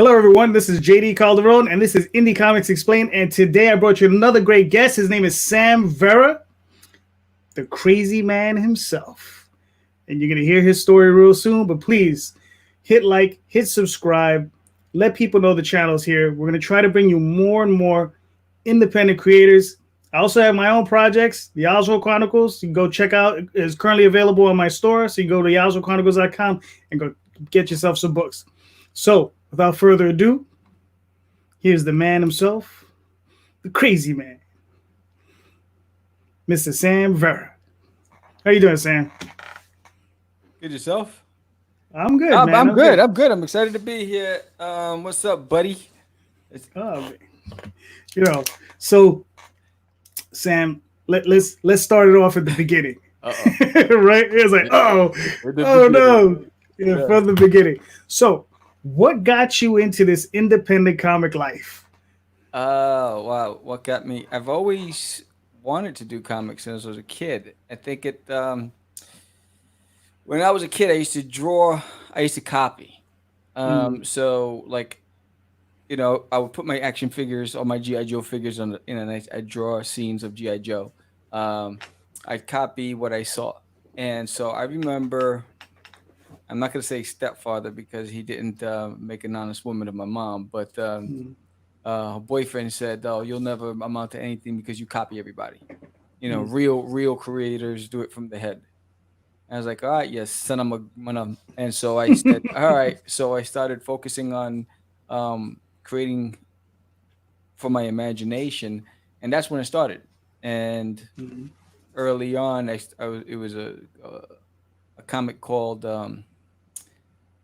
Hello, everyone. This is JD Calderon, and this is Indie Comics Explained. And today I brought you another great guest. His name is Sam Vera, the crazy man himself. And you're going to hear his story real soon. But please hit like, hit subscribe, let people know the channel's here. We're going to try to bring you more and more independent creators. I also have my own projects, the Oswald Chronicles. You can go check out. It's currently available on my store. So you can go to oswaldchronicles.com and go get yourself some books. So, without further ado, here's the man himself, the crazy man, Mr. Sam Vera. How you doing, Sam? Good yourself? I'm good, I'm, man. I'm good. I'm good. I'm excited to be here. What's up, buddy? Oh, so Sam, let's start it off at the beginning. Right? It's like, oh no. Yeah, from the beginning. So, what got you into this independent comic life? Wow. What got me? I've always wanted to do comics since I was a kid. I think when I was a kid, I used to draw. I used to copy. So like, I would put my action figures, all my GI Joe figures on the, and I draw scenes of GI Joe. I copy what I saw, and so I remember. I'm not gonna say stepfather because he didn't make an honest woman of my mom, but her boyfriend said, "Oh, you'll never amount to anything because you copy everybody. Real creators do it from the head." And I was like, "All right, yes, son, I'm gonna." And so I said, "All right." So I started focusing on creating for my imagination, and that's when it started. And early on, it was a comic called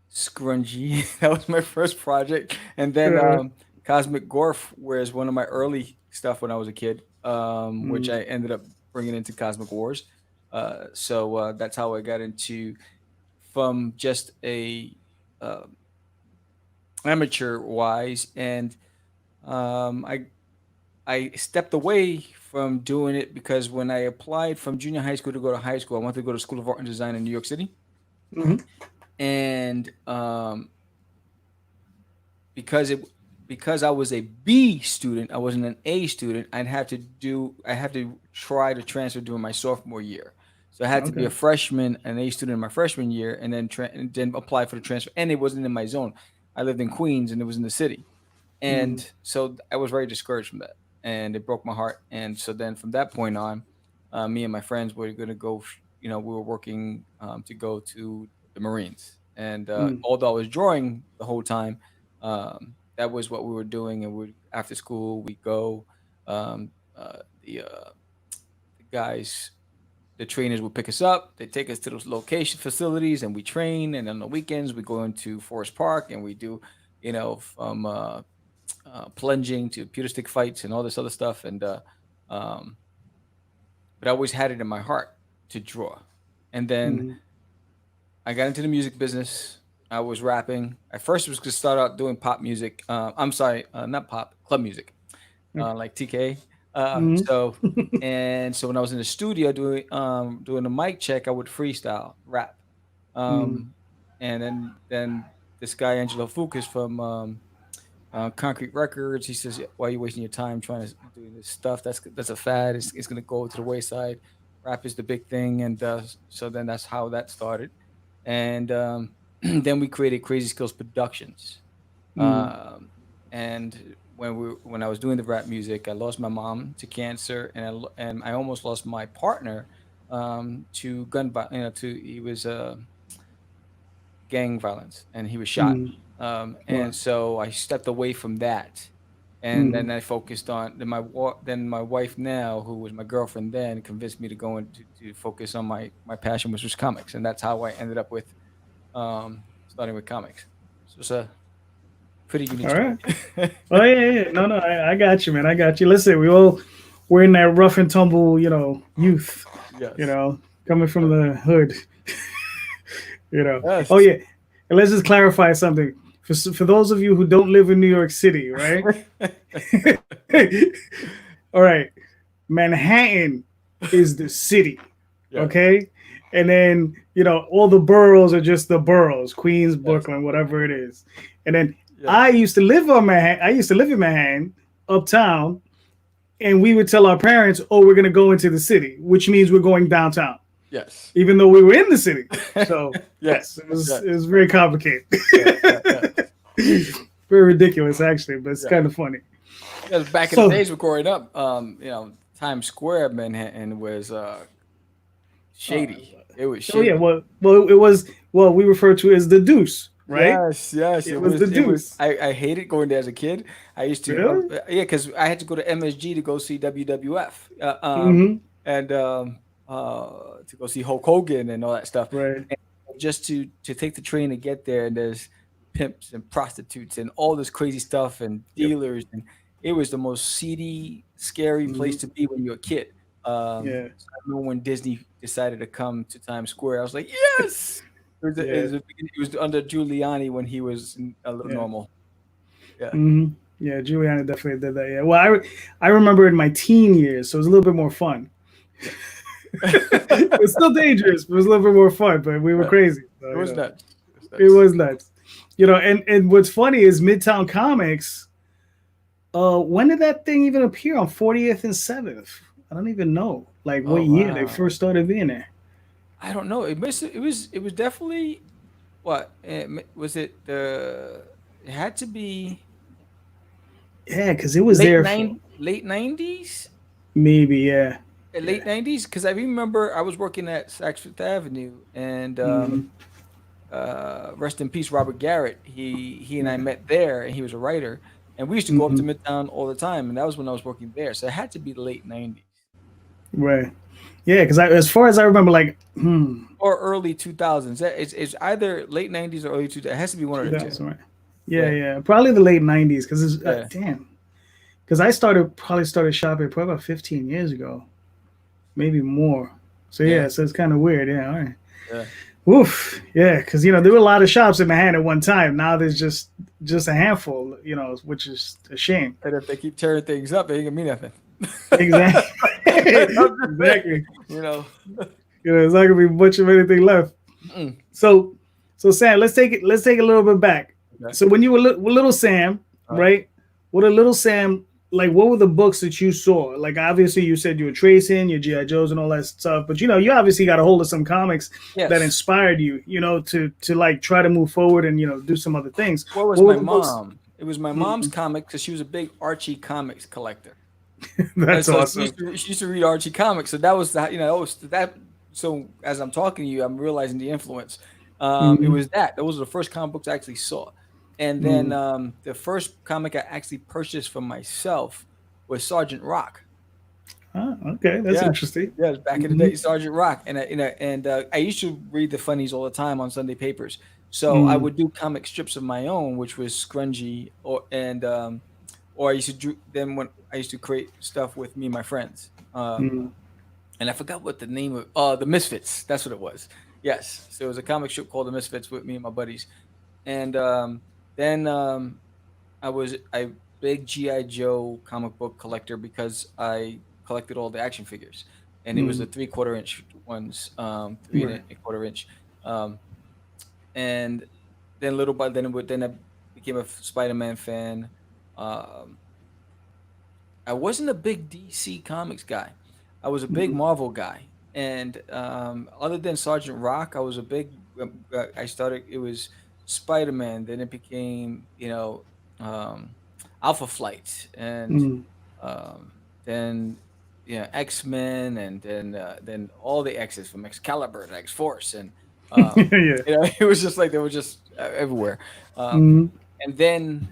Scrungy. That was my first project, and then Cosmic Gorf, whereas one of my early stuff when I was a kid, which I ended up bringing into Cosmic Wars. So that's how I got into from just a uh, amateur wise, and I stepped away from doing it because when I applied from junior high school to go to high school, I wanted to go to School of Art and Design in New York City, and because it because I was a B student, I wasn't an A student. I have to try to transfer during my sophomore year. So I had to be a Okay. freshman, an A student in my freshman year, and then apply for the transfer. And it wasn't in my zone. I lived in Queens, and it was in the city, and so I was very discouraged from that, and it broke my heart. And so then from that point on, me and my friends were going to go. We were working to go to the Marines, and although I was drawing the whole time, that was what we were doing. And after school we go. Um, the guys, the trainers would pick us up. They take us to those location facilities, and we train. And on the weekends, we go into Forest Park, and we do, from plunging to pewter stick fights and all this other stuff. And um, but I always had it in my heart to draw. And then I got into the music business. I was rapping. I first was going to start out doing pop music. I'm sorry, not pop, club music, like TK. So when I was in the studio doing a mic check, I would freestyle rap. Um, and then this guy Angelo Fucus from Concrete Records, he says, "Why are you wasting your time trying to do this stuff? That's a fad. It's going to go to the wayside. Rap is the big thing." And so then that's how that started. And then we created Crazy Skills Productions. Um, and when I was doing the rap music, I lost my mom to cancer, and I almost lost my partner to he was gang violence, and he was shot. And Wow. so I stepped away from that, and then I focused on then my wife now, who was my girlfriend then, convinced me to go into to focus on my passion, which was comics, and that's how I ended up with starting with comics. So it's a pretty unique All story. right. Oh yeah. No, I got you, man. I got you. Listen, we're in that rough and tumble, youth, you Yes. know, coming from the hood, you know. Oh Yes. yeah. And let's just clarify something. For those of you who don't live in New York City, right? All right. Manhattan is the city, Yes. okay? And then, all the boroughs are just the boroughs, Queens, Yes. Brooklyn, whatever it is. And then Yeah. I used to live on Manhattan. I used to live in Manhattan, uptown, and we would tell our parents, "Oh, we're gonna go into the city," which means we're going downtown, Yes. even though we were in the city. So yes, Yes. it was Yes. it was very complicated, Yeah. Yeah. Yeah. very ridiculous actually, but it's Yeah. kind of funny. Because back in the So days of growing up, Times Square, Manhattan was uh, shady. It was oh yeah, shady. well it was well we refer to it as the Deuce, right? Yes, yes, It it was the was. It was. Deuce. I hated going there as a kid. I used to, Really? yeah, because I had to go to MSG to go see WWF, Mm-hmm. and to go see Hulk Hogan and all that stuff, Right. and just to take the train to get there. And there's pimps and prostitutes and all this crazy stuff and Yep. dealers, and it was the most seedy, scary place Mm-hmm. to be when you're a kid. Yeah. So I remember when Disney decided to come to Times Square, I was like, yes. Yeah. It was under Giuliani when he was a little Yeah. normal. Yeah. Mm-hmm. Yeah. Juliana definitely did that. Yeah. Well, I remember in my teen years, so it was a little bit more fun. Yeah. It was still dangerous, but it was a little bit more fun. But we were Yeah. crazy, so It was nuts. It was it nuts. was nuts. And what's funny is Midtown Comics. When did that thing even appear on 40th and 7th? I don't even know. Like what Oh year they wow. first started being there. I don't know. It was definitely what was it the it had to be Yeah, because it was there for late 90s. maybe. Yeah. Late Yeah. 90s because I remember I was working at Saks Fifth Avenue and Mm-hmm. rest in peace, Robert Garrett. He and I Yeah. met there, and he was a writer. And we used to go up to Mm-hmm. Midtown all the time, and that was when I was working there. So it had to be the late '90s Right. Yeah, because as far as I remember, like or early 2000s. It's either late '90s or early 2000s. It has to be one of the two. 2000, right? Yeah, Yeah, yeah, probably the late 90s. Because it's yeah, damn. Because I started shopping probably about 15 years ago, maybe more. So yeah, yeah, so it's kind of weird. Yeah, all right. yeah. Oof. Yeah, because there were a lot of shops in Manhattan at one time. Now there's just a handful. Which is a shame. And if they keep tearing things up, it ain't gonna mean nothing. Exactly. I'm just saying, Exactly. you know. It's not gonna be much of anything left. Mm, So, so Sam, let's take it. Let's take it a little bit back. okay. So when you were little Sam, All right. right? What a little Sam like? What were the books that you saw? Like obviously you said you were tracing your GI Joes and all that stuff, but you obviously got a hold of some comics that Yes. inspired you. To like try to move forward and do some other things. What was What were my the books? mom? It was my mom's Mhm. comic because she was a big Archie comics collector. And That's so awesome. she used to read Archie comics. So that was that was that. So as I'm talking to you, I'm realizing the influence. It Hmm. was that. Those were the first comic books I actually saw. And then Hmm. the first comic I actually purchased for myself was Sergeant Rock. Ah, okay, that's Yeah, interesting. yeah, back in the Hmm. day, Sergeant Rock, and I used to read the funnies all the time on Sunday papers. So I Hmm. would do comic strips of my own, which was scrungy, or I used to then when I used to create stuff with me and my friends. Hmm. And I forgot what the name of the Misfits. That's what it was. Yes, so it was a comic strip called the Misfits with me and my buddies. And then I was a big GI Joe comic book collector because I collected all the action figures, and it was the Hmm. 3/4 inch ones, three and Right. a quarter inch, um, and then little by then I became a Spider-Man fan. Um, I wasn't a big DC Comics guy. I was a big Hmm. Marvel guy. And other than Sergeant Rock, I was a big. I started. It was Spider Man. Then it became, um, Alpha Flight, and Hmm. um, then X Men, and then all the X's from Excalibur to X Force, and Yeah. it was just like they were just everywhere. Um, Hmm. and then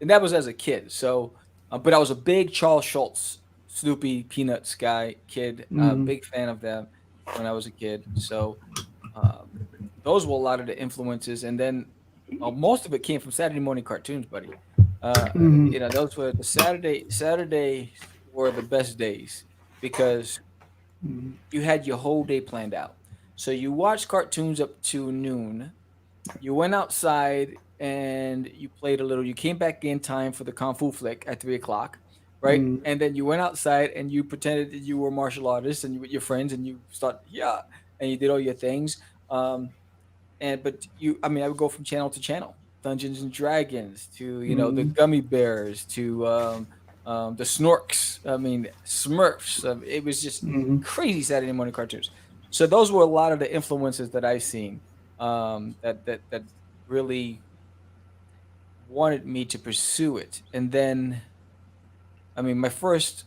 and that was as a kid. So, but I was a big Charles Schultz, Snoopy, Peanuts guy, kid. Hmm. Big fan of them when I was a kid. So, um, those were a lot of the influences, and then most of it came from Saturday morning cartoons, buddy. Hmm. Those were the Saturdays were the best days because you had your whole day planned out. So you watched cartoons up to noon, you went outside and you played a little. You came back in time for the kung fu flick at 3 o'clock, right? Hmm. And then you went outside and you pretended that you were martial artists and you with your friends and you start and you did all your things. Um, and but you, I mean, I would go from channel to channel. Dungeons and Dragons to the Mm-hmm. gummy bears to the Snorks. I mean Smurfs. It was just Mm-hmm. crazy Saturday morning cartoons. So those were a lot of the influences that I've seen that really wanted me to pursue it. And then, I mean, my first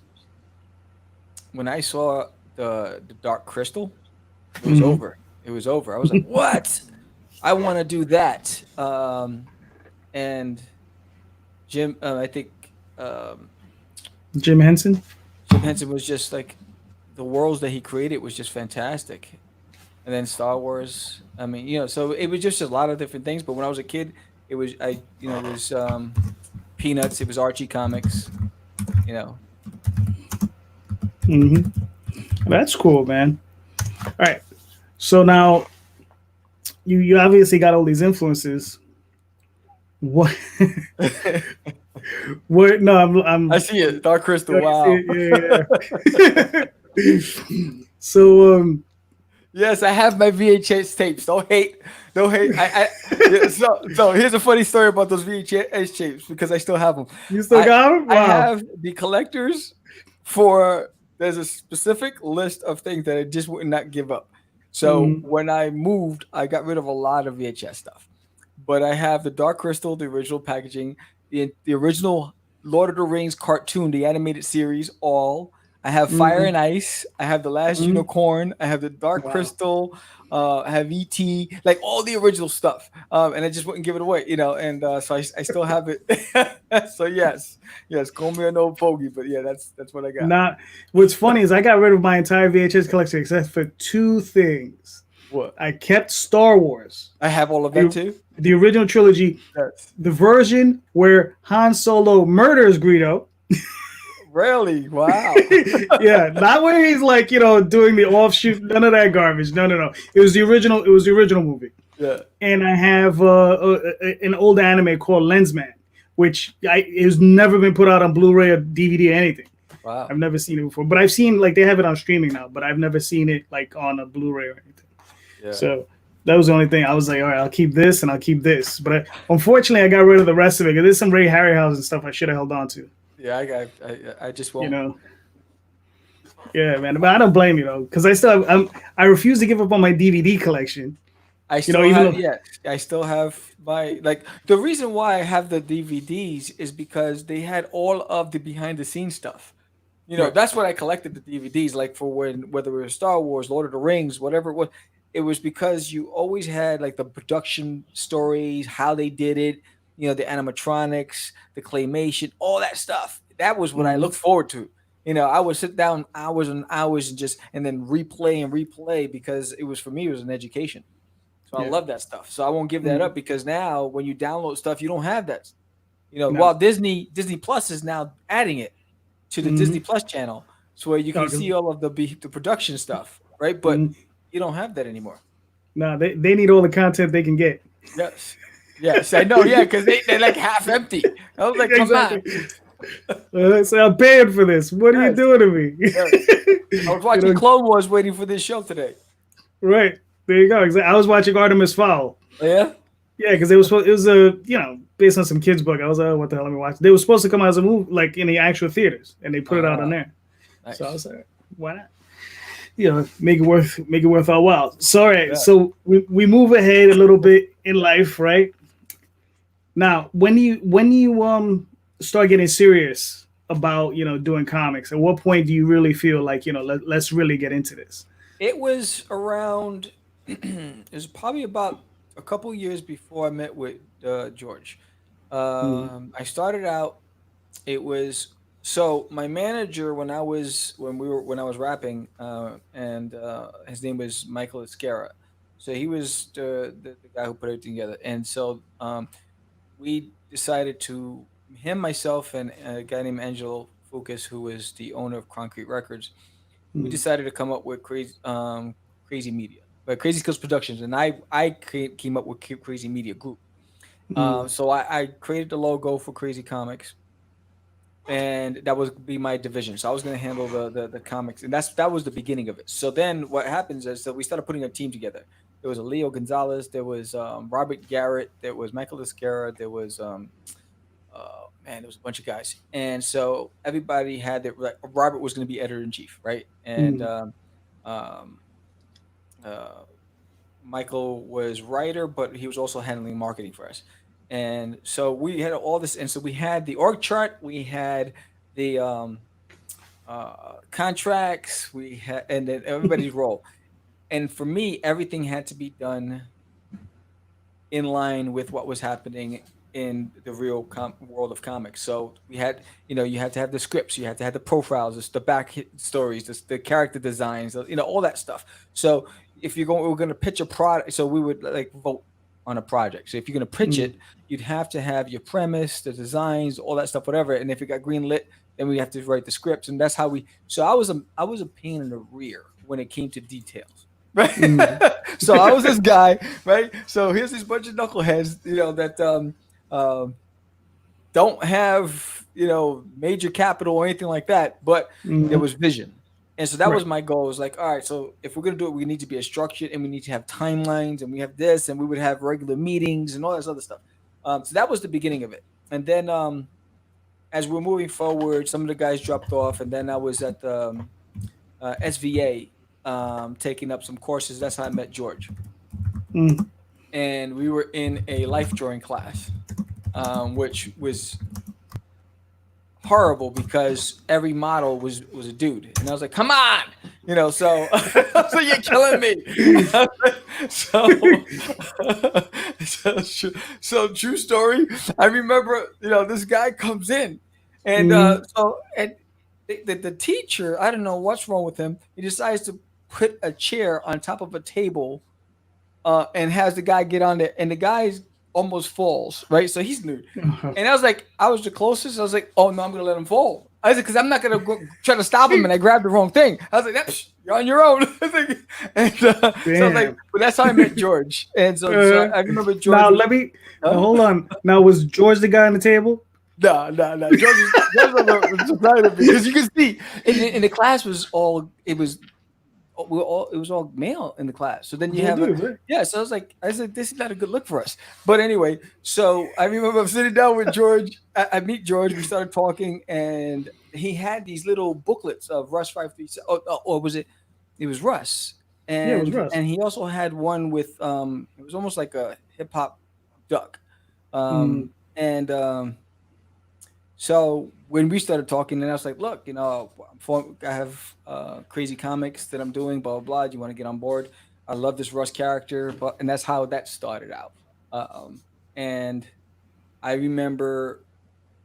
when I saw the Dark Crystal, it was Mm-hmm. over. It was over. I was like, what? I want to do that. And Jim, I think Jim Henson. Jim Henson was just like the worlds that he created was just fantastic. And then Star Wars. I mean, so it was just a lot of different things. But when I was a kid, it was it was Peanuts. It was Archie comics. You know, Mm-hmm. That's cool, man. All right. So now you obviously got all these influences. What? What? No, I I'm. see it. Dark Crystal. No, you see Wow. it? Yeah, yeah. So Yes, I have my VHS tapes. Don't hate. Don't hate. Yeah, so here's a funny story about those VHS tapes because I still have them. you still I got them? I Wow. have the collectors for there's a specific list of things that I just would not give up. So Mm-hmm. when I moved, I got rid of a lot of VHS stuff. But I have the Dark Crystal, the original packaging, the original Lord of the Rings cartoon, the animated series, all. I have Fire Mm-hmm. and Ice. I have the Last Mm-hmm. Unicorn. I have the Dark Wow. Crystal. I have ET, like all the original stuff. And I just wouldn't give it away, And so I still have it. So yes, call me an old fogey, but yeah, that's what I got. Not. What's funny is I got rid of my entire VHS collection except for two things. What? I kept Star Wars, I have all of that the, too. the original trilogy, Yes. the version where Han Solo murders Greedo. Really? Wow. Yeah, not where he's like doing the offshoot. None of that garbage. No, no, no. It was the original. It was the original movie. Yeah. And I have an old anime called Lensman, which it has never been put out on Blu-ray or DVD or anything. Wow. I've never seen it before, but I've seen like they have it on streaming now, but I've never seen it like on a Blu-ray or anything. Yeah. So that was the only thing I was like, all right, I'll keep this and I'll keep this. But unfortunately, I got rid of the rest of it because there's some Ray Harryhausen stuff I should have held on to. Yeah, I just You won't. know. Yeah, man. But I don't blame you though, because I refuse to give up on my DVD collection. I still Even have though. yeah, I still have my like the reason why I have the DVDs is because they had all of the behind the scenes stuff. Right. That's what I collected the DVDs like for when whether it was Star Wars, Lord of the Rings, whatever it was. It was because you always had like the production stories, how they did it, the animatronics, the claymation, all that stuff. That was what I Mhm. looked forward to. I would sit down hours and hours and then replay and replay because it was for me it was an education. So I Yeah. love that stuff. So I won't give that Mhm. up because now when you download stuff, you don't have that. No. While Disney Plus is now adding it to the Disney Mhm. Plus channel, so where you can Okay. see all of the production stuff, right? But Mhm. you don't have that anymore. No, they need all the content they can get. Yes, yes, I know. Yeah, because they're like half empty. I was like, come on. Exactly. So I'm paying for this. What are you Yes, doing to me? yes. I was watching know, Clone Wars waiting for this show today. right there you go. I was watching Artemis Fowl. Oh, yeah. Yeah, because it was a based on some kids book. I was like, oh, what the hell? Let me watch. They were supposed to come out as a movie, like in the actual theaters, and they put it out on there. So I Nice. was like, why not? Make it worth our while. So all right, Yeah. so we move ahead a little bit in life, right? Now, when you start getting serious about doing comics, at what point do you really feel like let's really get into this? It was around. It was probably about a couple years before I met with George. Mm, I started out. It was so my manager when I was rapping, and his name was Michael Escara. So he was the guy who put everything together, and so we decided to him, myself, and a guy named Angelo Fucus, who is the owner of Concrete Records. We mm, decided to come up with crazy media, but Crazy Skills Productions, and I came up with Crazy Media Group. mm, So I created the logo for Crazy Comics, and that was be my division. So I was going to handle the comics, and that was the beginning of it. So then what happens is that we started putting a team together. there was a Leo Gonzalez, there was Robert Garrett, there was Michael Esquera, there was man, there was a bunch of guys, and so everybody had their like, Robert was going to be editor in chief, right? And Mm. um, uh, Michael was writer, but he was also handling marketing for us. And so we had all this, and so we had the org chart, we had the contracts, we had, and then everybody's role. And for me, everything had to be done in line with what was happening in the real world of comics. So we had, you had to have the scripts, you had to have the profiles, the back stories, the character designs, all that stuff. So if we're going to pitch a product, so we would like vote on a project. So if you're going to pitch Mm. it, you'd have to have your premise, the designs, all that stuff, whatever. And if it got green lit, then we have to write the scripts, and that's how we. So I was a pain in the rear when it came to details. Right. Mm. So I was this guy, right? So here's this bunch of knuckleheads, that don't have, major capital or anything like that, but there Mm. was vision. And so that Right. was my goal. It was like, all right, so if we're gonna do it, we need to be a structured, and we need to have timelines, and we have this, and we would have regular meetings and all this other stuff. So that was the beginning of it. And then as we're moving forward, some of the guys dropped off, and then I was at the SVA taking up some courses. That's how I met George. Mm. And we were in a life drawing class, which was horrible because every model was a dude, and I was like, "Come on," So, so you're killing me. so, so true story. I remember, this guy comes in, and Mm. and the teacher, I don't know what's wrong with him. He decides to put a chair on top of a table and has the guy get on it, and the guy almost falls, right? So he's nude. And I was like, I was the closest. I was like, oh no, I'm gonna let him fall. I said, because I'm not gonna go try to stop him, and I grabbed the wrong thing. I was like, you're on your own. And so I was like, but that's how I met George. And so I remember George. Now let me hold on. Now was George the guy on the table? No. George was surprised because you can see, and the class was all. It was all male in the class. So then you have Right? yeah. So I said, this is not a good look for us. But anyway, so I remember I'm sitting down with George. I meet George. We started talking, and he had these little booklets of Russ 537. Or was it? It was Russ, Yeah, it was and Russ. and he also had one with It was almost like a hip hop duck, Mm. and so when we started talking, and I was like, "Look, I have crazy comics that I'm doing. Blah blah blah. Do you want to get on board? I love this Russ character, and that's how that started out. And I remember,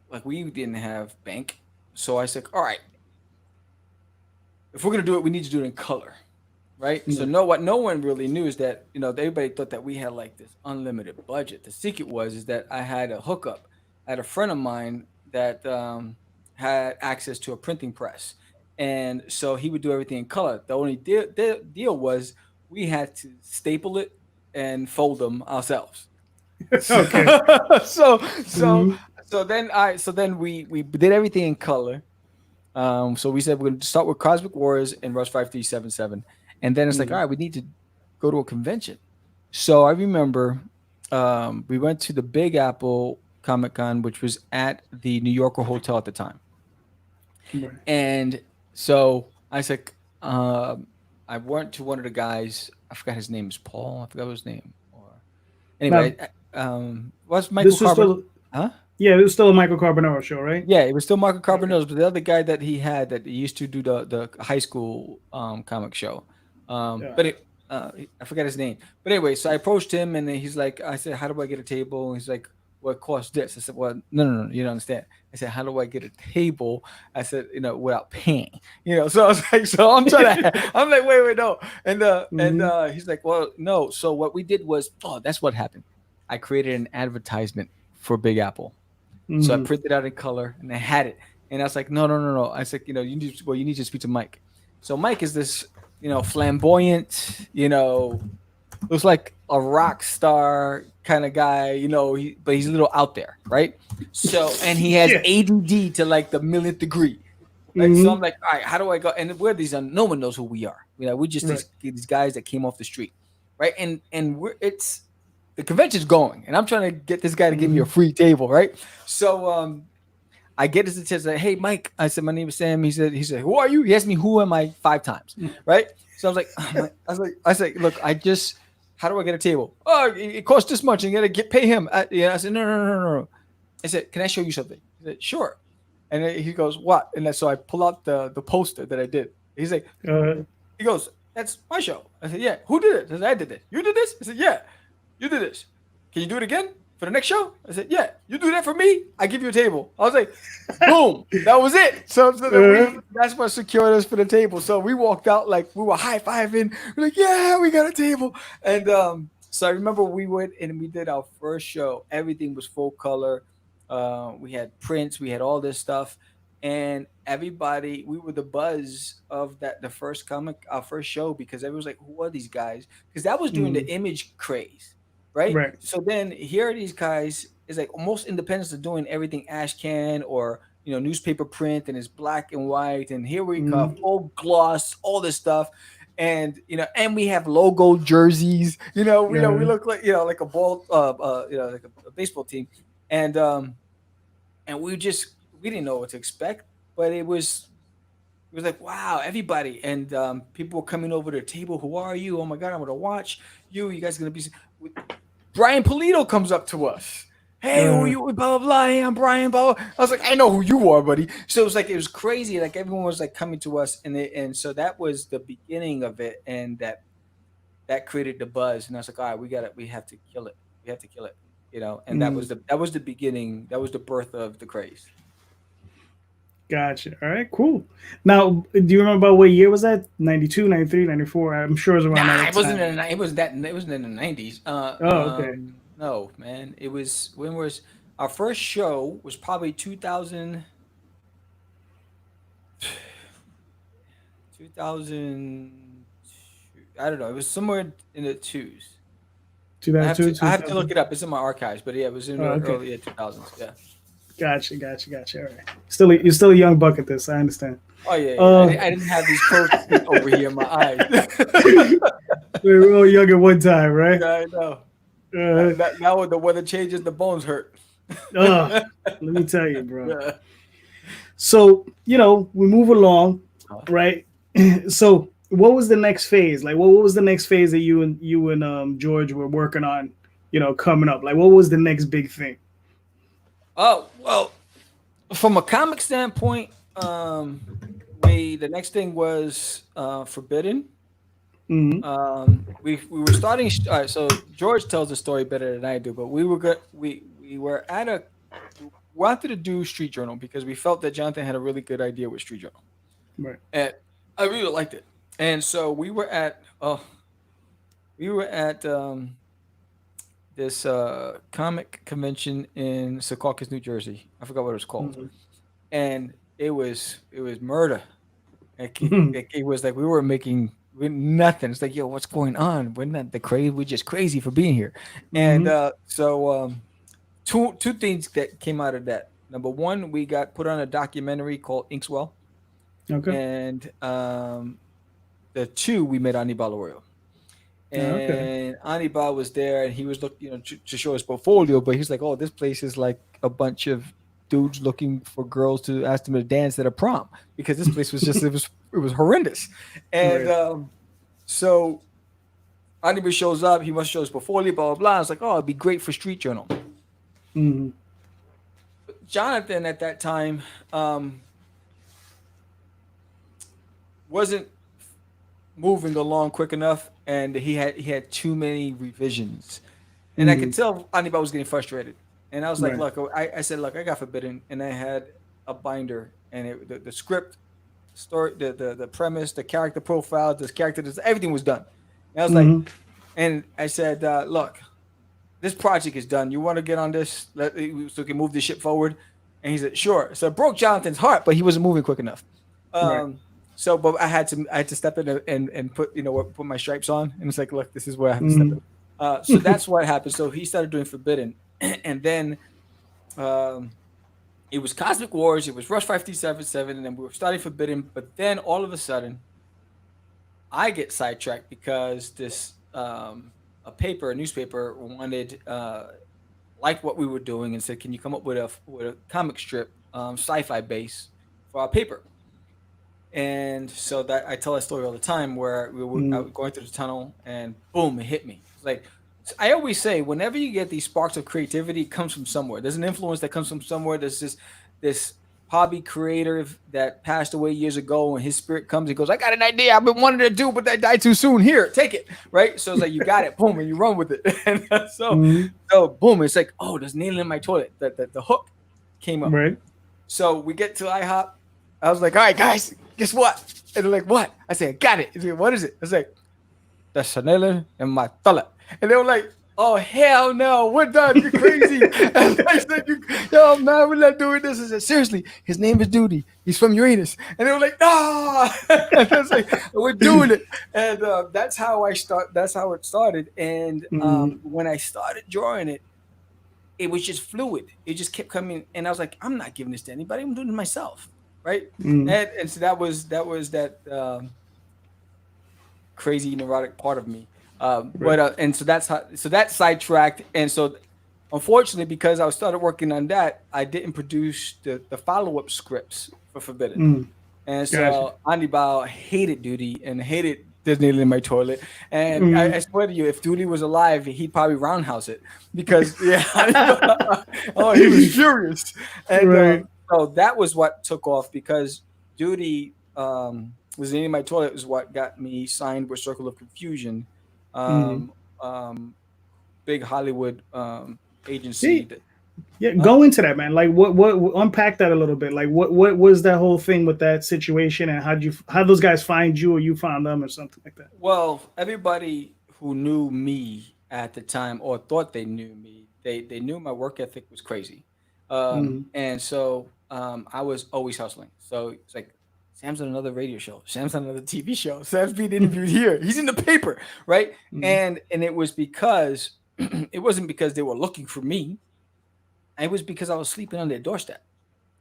like, we didn't have bank, so I said, "All right, if we're gonna do it, we need to do it in color, right?" Yeah. So what no one really knew is that everybody thought that we had like this unlimited budget. The secret is that I had a hookup. I had a friend of mine that had access to a printing press, and so he would do everything in color. The only deal was we had to staple it and fold them ourselves. Okay. so Mhm. so then we did everything in color. So we said we're going to start with Cosmic Wars and Rush 5377, and then it's like, all right, we need to go to a convention. So I remember we went to the Big Apple Comic Con, which was at the New Yorker Hotel at the time. Right. And so I said, I went to one of the guys. I forgot his name is Paul. I forgot his name. Or anyway, what's Michael This was Carbon? still, Huh? yeah, it was still a Michael Carbonaro show, right? Yeah, it was still Marco Carbonell, but the other guy that he had that he used to do the high school comic show. Yeah. But I forgot his name. But anyway, so I approached him, and then he's like, I said, how do I get a table? And he's like, well, it costs this. I said, well, no, you don't understand. I said, how do I get a table? I said, without paying. So I was like, so I'm trying to, I'm like, wait, no. And he's like, well, no. So what we did was, that's what happened. I created an advertisement for Big Apple. So I printed out in color, and I had it. And I was like, no. I said, you need to speak to Mike. So Mike is this, flamboyant, looks like a rock star kind of guy, but he's a little out there, right? So, and he has ADD to like the millionth degree. Right? So I'm like, all right, how do I go? And we're these, no one knows who we are. We're just these guys that came off the street. right? And it's the convention's going, and I'm trying to get this guy to give me a free table, right? So I get his attention. Like, hey, Mike. I said, my name is Sam. He said, who are you? He asked me, who am I 5 times, right? So I was like, I said, look, how do I get a table? Oh, it costs this much. And you got to pay him. I said, no. I said, can I show you something? He said, sure. And then he goes, what? And so I pull out the poster that I did. He's like, he goes, that's my show. I said, yeah. Who did it? I said, I did it. You did this? I said, yeah. You did this. Can you do it again for the next show? I said, yeah. You do that for me, I give you a table. I was like, boom. That was it. So that's what secured us for the table. So we walked out like we were high-fiving. We're like, yeah, we got a table. And so I remember we went and we did our first show. Everything was full color. We had prints. We had all this stuff. And everybody, we were the buzz of the first comic, our first show, because everyone was like, who are these guys? Because that was during the image craze, right? Right. So then here are these guys, it's like most independents are doing everything ash can or newspaper print, and it's black and white, and here we come, full gloss, all this stuff. And and we have logo jerseys, we look like like a ball like a baseball team. And we didn't know what to expect, but it was like, wow, everybody. And people were coming over to the table. Who are you? Oh my God, I'm going to watch you. You guys are going to be. Brian Polito comes up to us. Hey, who are you? Blah, blah, blah. Hey, I'm Brian, blah, blah. I was like, I know who you are, buddy. So it was crazy. Like everyone was like coming to us. And so that was the beginning of it. And that created the buzz. And I was like, all right, we have to kill it. We have to kill it. And that was the beginning. That was the birth of the craze. Gotcha. All right, cool. Now, do you remember about what year was that? 92, 93, 94? I'm sure it was around that it wasn't time. it wasn't in the 90s. Okay. No, man. It was our first show was probably 2000 I don't know. It was somewhere in the twos. I have 2002, to I have to look it up. It's in my archives, but yeah, it was in the okay. early 2000s. Yeah. Gotcha. All right. You're still a young buck at this. I understand. Oh yeah. I didn't have these clothes over here in my eyes. We were all young at one time, right? Yeah, I know. Now when the weather changes, the bones hurt. Let me tell you, bro. Yeah. So, we move along, right? So, what was the next phase? Like, what was the next phase that you and George were working on, coming up? Like, what was the next big thing? Oh, well, from a comic standpoint, the next thing was Forbidden. We were starting. All right, so George tells the story better than I do, but we were good. We wanted to do Street Journal because we felt that Jonathan had a really good idea with Street Journal, Right. and I really liked it. And so we were at this comic convention in Secaucus, New Jersey. I forgot what it was called, and it was murder. It was like we were making nothing. It's like, yo, what's going on? We're not the crazy. We're just crazy for being here. And so two things that came out of that. Number one, we got put on a documentary called Inkswell. Okay. And the two, we met Anibal Arroyo. And Anibal was there, and he was looking, to show his portfolio. But he's like, "Oh, this place is like a bunch of dudes looking for girls to ask them to dance at a prom because this place was just it was horrendous." And so Anibal shows up. He must show his portfolio. Blah blah blah. It's like, "Oh, it'd be great for Street Journal." Jonathan at that time wasn't moving along quick enough, and he had too many revisions, and I could tell Anibal was getting frustrated. And I was like, "Look," I said, "Look, I got Forbidden," and I had a binder, and the script, story, the premise, the character profile, everything was done. And I was like, and I said, "Look, this project is done. You want to get on this so we can move this shit forward?" And he said, "Sure." So it broke Jonathan's heart, but he wasn't moving quick enough. So, but I had to step in and put put my stripes on, and it's like, look, this is where I have to step in. So that's what happened. So he started doing Forbidden, and then it was Cosmic Wars, it was Rush 577, and then we were starting Forbidden. But then all of a sudden, I get sidetracked because this a newspaper wanted liked what we were doing and said, "Can you come up with a comic strip, sci-fi base for our paper?" And so that I tell that story all the time where we were Mm, out going through the tunnel and boom, it hit me. It's like I always say, whenever you get these sparks of creativity, it comes from somewhere. There's an influence that comes from somewhere. There's this hobby creator that passed away years ago, and his spirit comes and goes, "I got an idea I've been wanting to do, but that died too soon. Here, take it." Right? So it's like you got it, boom, and you run with it. And mm, so boom, it's like, oh, there's needle in my toilet. The hook came up. right. So we get to IHOP. I was like, all right, guys, guess what? And they're like, what? I said, I got it. He's like, what is it? I was like, there's Chanel in my toilet. And they were like, oh, hell no, we're done. You're crazy. And I said, yo, man, we're not doing this. I said, seriously, his name is Duty. He's from Uranus. And they were like, no. And I was like, we're doing it. And that's how it started. And when I started drawing it, it was just fluid. It just kept coming. And I was like, I'm not giving this to anybody. I'm doing it myself. Right. Mm, And so that was that crazy neurotic part of me. right. And so that sidetracked. And so unfortunately, because I started working on that, I didn't produce the follow-up scripts for Forbidden. Mm, And gotcha. so Andy Bao hated Duty and hated Disney in my toilet. And I Mm, swear to you, if Duty was alive, he'd probably roundhouse it because oh, he was furious. And right. so that was what took off because Duty was in my toilet was what got me signed with Circle of Confusion, Mm. um, um, big Hollywood Yeah, agency. yeah. Huh? Go into that, man. Like, what? Unpack that a little bit. Like, what was that whole thing with that situation, and how those guys find you, or you found them, or something like that? Well, everybody who knew me at the time or thought they knew me, they knew my work ethic was crazy. Mm, And so I was always hustling. So it's like, Sam's on another radio show. Sam's on another TV show. Sam's being interviewed here. He's in the paper, right? mm, And it was because it wasn't because they were looking for me. It was because I was sleeping on their doorstep.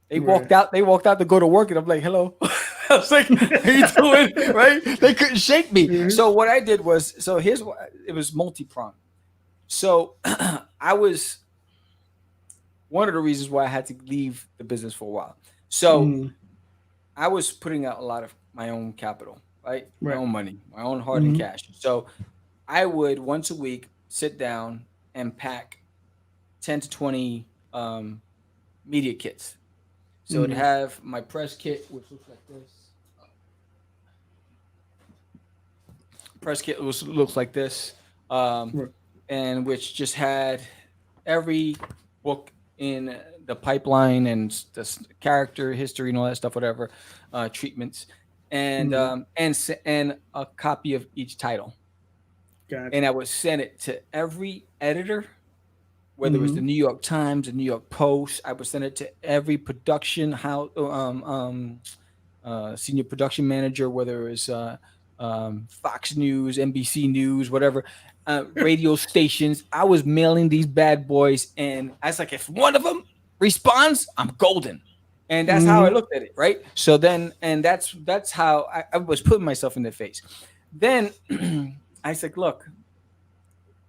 They walked right. out. They walked out to go to work, and I'm like, "Hello." I was like, "How you doing?" Right? They couldn't shake me. Mhm, So what I did was, so here's what it was multi-pronged. So I was one of the reasons why I had to leave the business for a while. So mm, I was putting out a lot of my own capital, right? My right. own money, my own hard and Mm, cash. So I would once a week sit down and pack 10 to 20 media kits. So it'd mm, have my press kit, which looks like this. Press kit looks like this, um, right. and which just had every book in the pipeline and character history and all that stuff, whatever treatments, Mm, and a copy of each title. And gotcha. I would send it to every editor, whether it was the Mm, New York Times, the New York Post. I would send it to every production house, senior production manager, whether it was Fox News, NBC News, whatever, radio stations. I was mailing these bad boys, and I was like, if one of them responds, I'm golden. And that's how I mm, looked at it, right? So then, and that's how I was putting myself in their face. Then I said, look,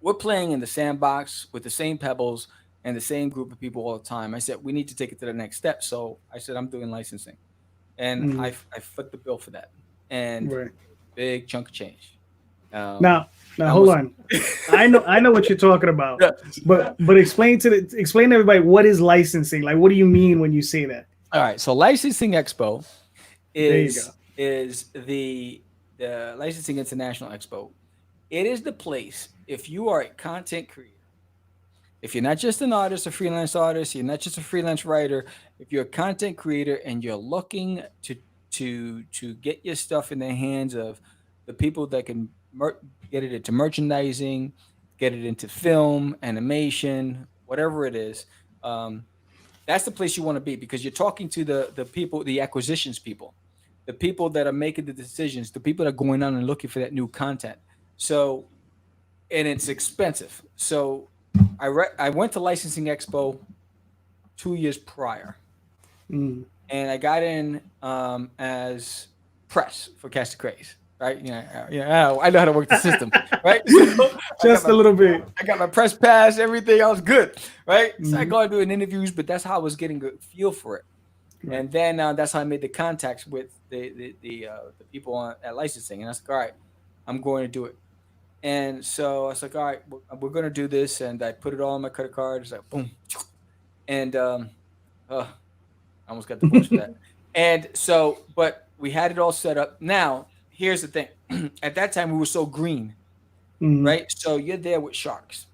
we're playing in the sandbox with the same pebbles and the same group of people all the time. I said, we need to take it to the next step. So I said, I'm doing licensing. And mm, I foot the bill for that. And right. big chunk of change. Now, hold Almost. on. I know what you're talking about, Yeah. but explain to everybody what is licensing. Like, what do you mean when you say that? All right. So Licensing Expo There you go. is the Licensing International Expo. It is the place if you are a content creator. If you're not just an artist, a freelance artist, you're not just a freelance writer, if you're a content creator and you're looking to get your stuff in the hands of the people that can get it into merchandising, get it into film, animation, whatever it is, um, that's the place you want to be because you're talking to the people, the acquisitions people, the people that are making the decisions, the people that are going on and looking for that new content. So and it's expensive. So I went to Licensing Expo 2 years prior, Mm, and I got in as press for Cast of Craze. right? I know how to work the system, right? So I got Just my a little bit. I got my press pass, everything. I was good, right? So I Hmm. go out doing interviews, but that's how I was getting a feel for it. Right. And then that's how I made the contacts with the people at licensing. And I was like, all right, I'm going to do it. And so I was like, all right, we're going to do this. And I put it all on my credit card. It's like, boom. And I almost got divorced for that. And so, but we had it all set up. Now, here's the thing. At that time, we were so green, Hmm. right? So you're there with sharks.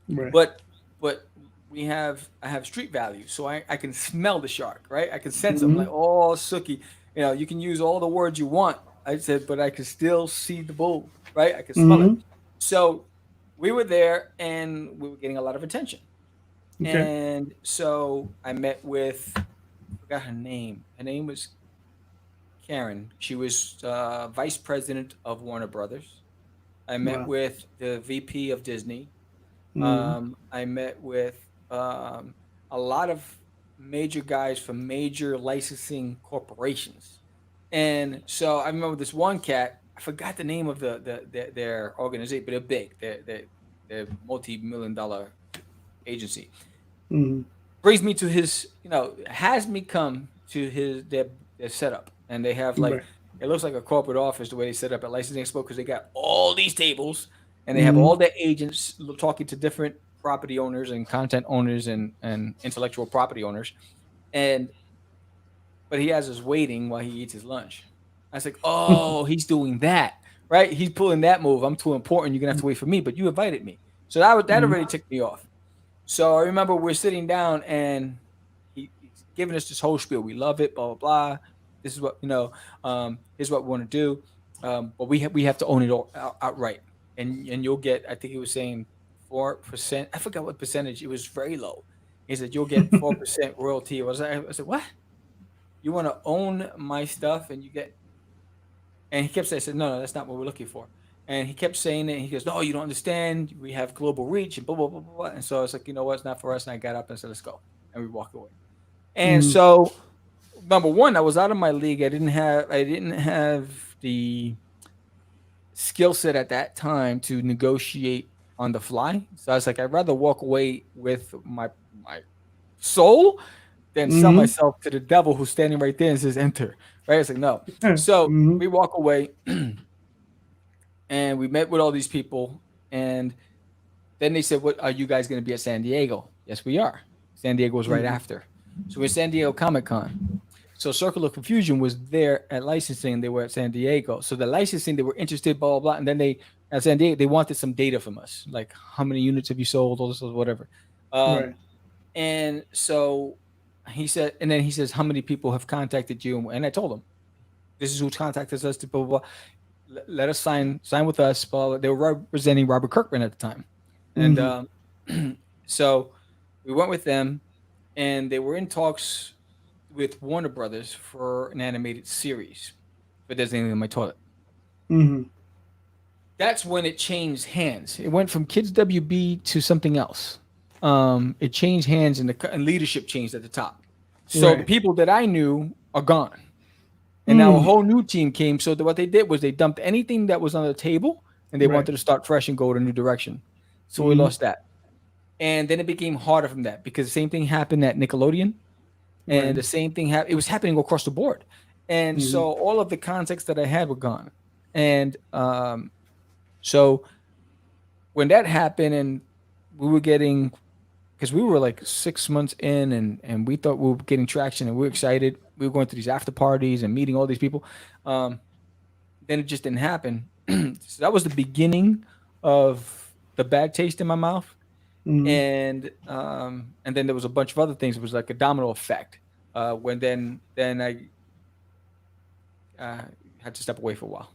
Right. but but I have street value, so I can smell the shark, right? I can sense them like, Hmm. oh, Sookie, you can use all the words you want. I said, but I can still see the bull, right? I can smell it. Hmm. So we were there and we were getting a lot of attention. Okay. And so I met with, I forgot her name. Her name was Karen. She was vice president of Warner Brothers. I met Wow. with the VP of Disney. Hmm. I met with a lot of major guys from major licensing corporations, and so I remember this one cat. I forgot the name of their organization, but they're big. They're multi-million-dollar agency. Hmm. Brings me to his, has me come to their setup, and they have like, Right. it looks like a corporate office the way they set up at Licensing Expo, because they got all these tables and they have Hmm. all their agents talking to different property owners and content owners and intellectual property owners, and but he has us waiting while he eats his lunch. I was like, oh, he's doing that, right? He's pulling that move. I'm too important. You're gonna have to wait for me, but you invited me, so that Hmm. already ticked me off. So I remember we're sitting down and he's giving us this whole spiel. We love it, blah blah blah. This is what Here's what we want to do, but we have to own it all outright. And you'll get. I think he was saying 4%. I forgot what percentage. It was very low. He said you'll get 4% royalty. I said, what? You want to own my stuff and you get? And he kept saying, I said, no, that's not what we're looking for. And he kept saying it. And he goes, no, you don't understand. We have global reach and blah, blah, blah, blah, blah. And so I was like, you know what? It's not for us. And I got up and said, let's go. And we walked away. And Hmm. so, number one, I was out of my league. I didn't have the skill set at that time to negotiate on the fly. So I was like, I'd rather walk away with my soul than sell Hmm. myself to the devil who's standing right there and says enter. Right? It's like, no. So Hmm. we walk away and we met with all these people, and then they said, what, are you guys going to be at San Diego? Yes, we are. San Diego was right Hmm. after. So we're San Diego Comic Con. So Circle of Confusion was there at licensing. They were at San Diego. So the licensing, they were interested, blah blah blah. And then they at San Diego, they wanted some data from us, like how many units have you sold, all this, whatever. Um, Right. and so he said, and then he says, how many people have contacted you? And I told him, this is who contacted us to blah blah blah. Let us sign with us. Blah, blah. They were representing Robert Kirkman at the time, and Hmm. so we went with them, and they were in talks with Warner Brothers for an animated series for Designated in My Toilet. Hmm. That's when it changed hands. It went from Kids WB to something else. It changed hands, and leadership changed at the top. So the Right. people that I knew are gone, and now a Mm. whole new team came. So what they did was they dumped anything that was on the table, and they Right. wanted to start fresh and go in a new direction. So we Hmm. lost that, and then it became harder from that because the same thing happened at Nickelodeon, Right. and the same thing happened. It was happening across the board, and Hmm. so all of the contacts that I had were gone, and so when that happened, and we were getting, because we were like 6 months in, and we thought we were getting traction, and we were excited. We were going to these after parties and meeting all these people. Um, then it just didn't happen. So that was the beginning of the bad taste in my mouth, Hmm. and then there was a bunch of other things. It was like a domino effect. When then I uh, had to step away for a while.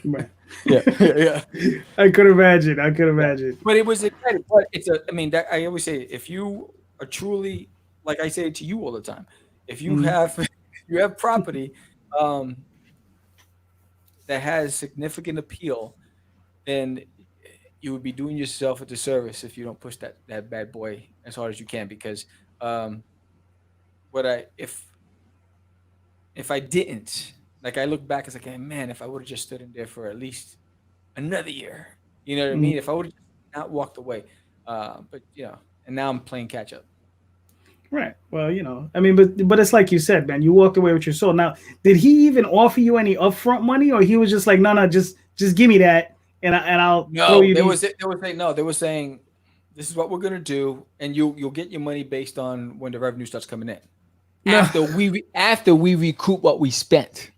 Right. Yeah, yeah, I could imagine. I could yeah. imagine. But it was exciting. But I mean, that, I always say, if you are truly, like I say to you all the time, if you Hmm. have you have property um, that has significant appeal, then you would be doing yourself a disservice if you don't push that bad boy as hard as you can. Because um, what I if I didn't, like I look back, it's like, hey, man, if I would have just stood in there for at least another year, you know what I Mhm. mean? If I would have not walked away, but and now I'm playing catch up. Right. Well, I mean, but it's like you said, man. You walked away with your soul. Now, did he even offer you any upfront money, or he was just like, no, no, just give me that, and I'll throw No, you they was these. they were saying no, they were saying this is what we're gonna do, and you'll get your money based on when the revenue starts coming in. No. After we recoup what we spent.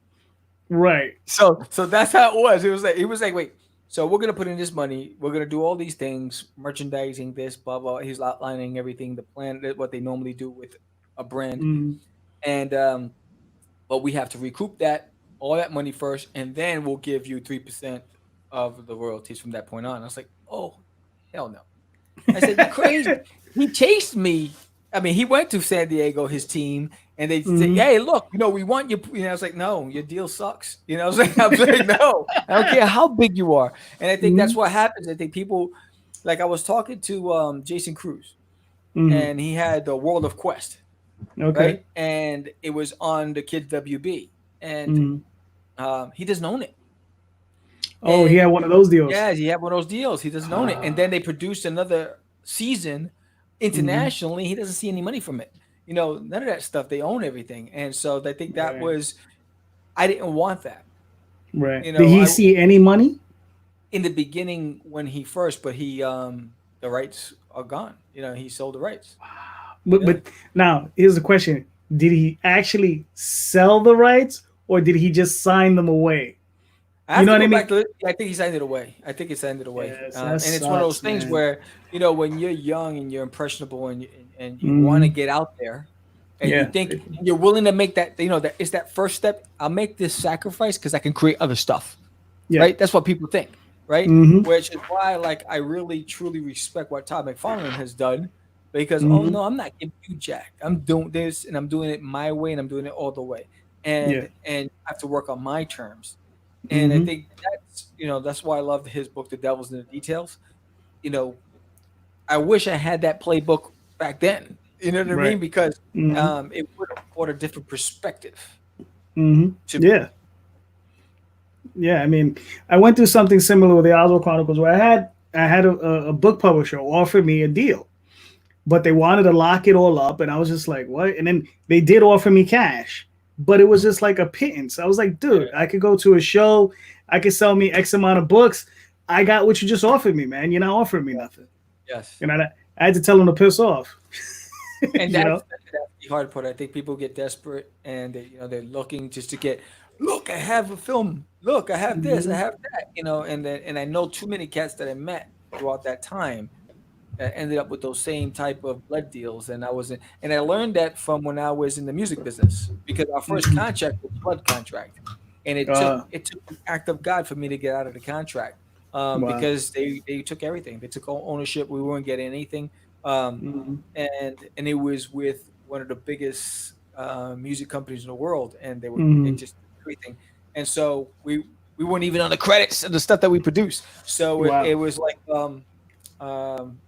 Right. So that's how it was. It was like, wait, so we're gonna put in this money, we're gonna do all these things, merchandising, this, blah blah. He's outlining everything, the plan, what they normally do with a brand, Mm, and but we have to recoup that all that money first, and then we'll give you 3% of the royalties from that point on. I was like, oh, hell no. I said, you're crazy. He chased me. I mean, he went to San Diego, his team, and they said, mm, hey, look, we want you. I was like, no, your deal sucks. I was like, no, I don't care how big you are. And I think that's mm, what happens. I think people, like I was talking to Jason Cruz, mm. and he had the World of Quest, Okay. right? And it was on the Kids WB, and Mm. he doesn't own it. Oh, he had And one of those deals. yeah, he had one of those deals. He doesn't own it. And then they produced another season Hmm. internationally. He doesn't see any money from it. None of that stuff. They own everything. And so I think that Right. was, I didn't want that. Right. Did he I see any money? in the beginning when he first, but the rights are gone. He sold the rights. Yeah. But now here's the question: did he actually sell the rights, or did he just sign them away? I You have know to what I go back mean? to it. Yeah, I think he signed it away. I think he signed it away. Yes, that And it's one of those sucks, things man. where, when you're young and you're impressionable and you want to Hmm. get out there and you Yeah. think you're willing to make that, that is that first step. I'll make this sacrifice because I can create other stuff, Yeah. right? That's what people think, right? Hmm. Which is why, like, I really truly respect what Todd McFarlane has done because, oh Hmm. no, I'm not giving you jack. I'm doing this and I'm doing it my way and I'm doing it all the way. Yeah. And I have to work on my terms. And I Hmm. think that's why I loved his book, The Devil's in the Details. You know, I wish I had that playbook back then. You know what I Right. mean? Because Hmm. it would have brought a different perspective Hmm. to me. Yeah. Yeah. I mean, I went through something similar with the Oswald Chronicles, where I had a book publisher offer me a deal, but they wanted to lock it all up, and I was just like, what? And then they did offer me cash, but it was just like a pittance. I was like, dude, Yeah. I could go to a show, I could sell me X amount of books. I got what you just offered me, man. You're not offering me Yeah. nothing. Yes. And I had to tell them to piss off. And you know? that's the hard part. I think people get desperate and they're looking just to get. Look, I have a film. Look, I have this. I Hmm. have that. And I know too many cats that I met throughout that time ended up with those same type of blood deals. And and I learned that from when I was in the music business because our first Hmm. contract was a blood contract, and it took Uh, it took the act of God for me to get out of the contract wow. because they took everything. They took ownership. We weren't getting anything, um, Hmm. and it was with one of the biggest music companies in the world, and they Hmm. just took everything, and so we weren't even on the credits of the stuff that we produced. So it Wow. was like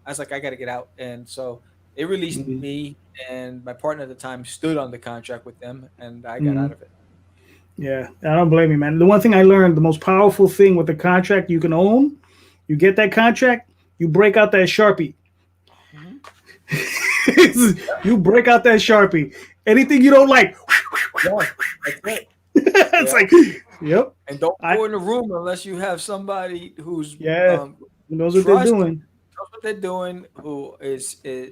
I was like, I got to get out, and so they released Hmm. me, and my partner at the time stood on the contract with them, and I got Hmm. out of it. Yeah, I don't blame you, man. The one thing I learned, the most powerful thing with the contract you can own, you get that contract, you break out that Sharpie. Hmm. You break out that Sharpie. Anything you don't like, Yeah, that's it. it's Yeah, like, yep. and don't I go in the room unless you have somebody who's Yeah, who knows what they're trust, doing? knows what they're doing, who is they're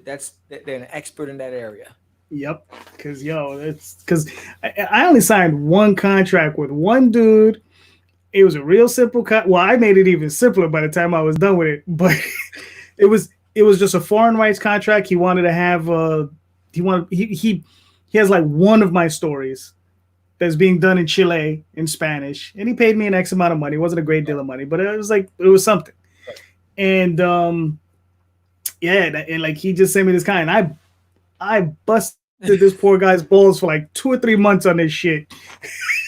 an expert in that area. Yep. Because it's because I only signed one contract with one dude. It was a real simple well, I made it even simpler by the time I was done with it, but it was just a foreign rights contract. He wanted to have he has like one of my stories that's being done in Chile in Spanish, and he paid me an X amount of money. It wasn't a great deal of money, but it was something. And yeah, and like he just sent me this kind. I busted this poor guy's balls for like 2 or 3 months on this shit.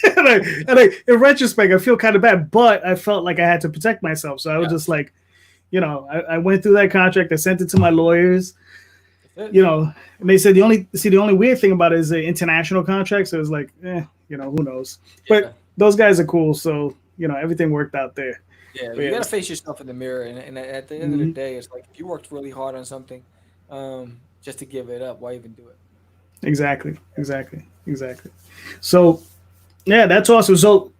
In retrospect, I feel kind of bad, but I felt like I had to protect myself. So I was Yeah, just like, I went through that contract. I sent it to my lawyers, that's it. and they said the only weird thing about it is the international contract. So it was like, who knows? But Yeah, those guys are cool. So everything worked out there. Yeah, But you yeah, got to face yourself in the mirror, and at the end of the mhm. day, it's like if you worked really hard on something, just to give it up, why even do it? Exactly, exactly, exactly. So yeah, that's awesome. So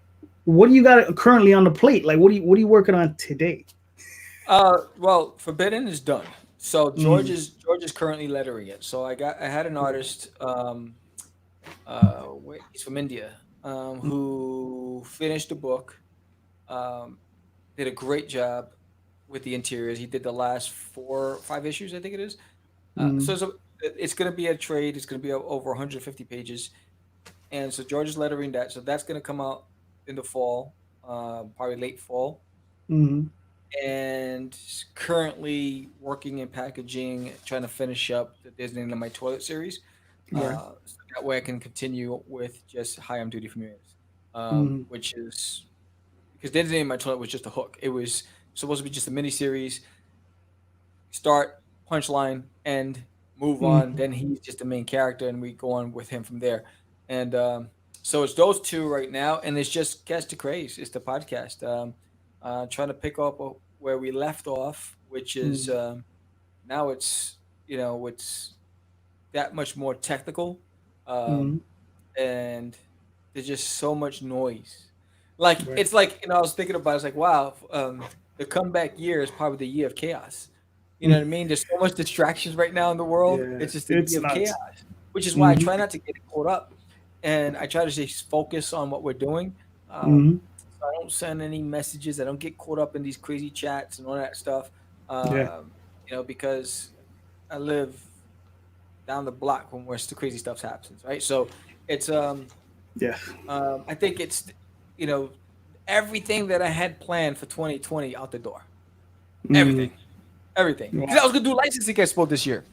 what do you got currently on the plate? Like, what are you working on today? Well, Forbidden is done. So Mm, George is currently lettering it. So I had an right. artist, he's from India, who finished the book, um, did a great job with the interiors. He did the last 4 or 5 issues, I think it is. Mm, It's going to be a trade. It's going to be over 150 pages, and so George is lettering that. So that's going to come out in the fall, probably late fall, mm, and currently working in packaging, trying to finish up the Disney and My Toilet series. right. So that way I can continue with just Hi, I'm Duty from Yours, Mm, which is because Disney and My Toilet was just a hook. It was supposed to be just a mini series, start, punchline, end, move on. mm, Then he's just the main character, and we go on with him from there. And so it's those two right now, and it's just Catch the Craze. It's the podcast. Trying to pick up where we left off, which is mm, now it's that much more technical, um, mm, and there's just so much noise. Like right. it's like I was thinking about. It's like wow, the comeback year is probably the year of chaos. You know what I mean? There's so much distractions right now in the world. Yeah, It's just a it's year of chaos, nuts. which is why I Mm, try not to get caught up, and I try to just focus on what we're doing. mm, So I don't send any messages. I don't get caught up in these crazy chats and all that stuff. yeah, Because I live down the block from where the crazy stuff happens, right? So it's yeah. I think it's you know everything that I had planned for 2020 out the door. Mm, Everything, everything. Because I wow. was gonna do licensing expo this year,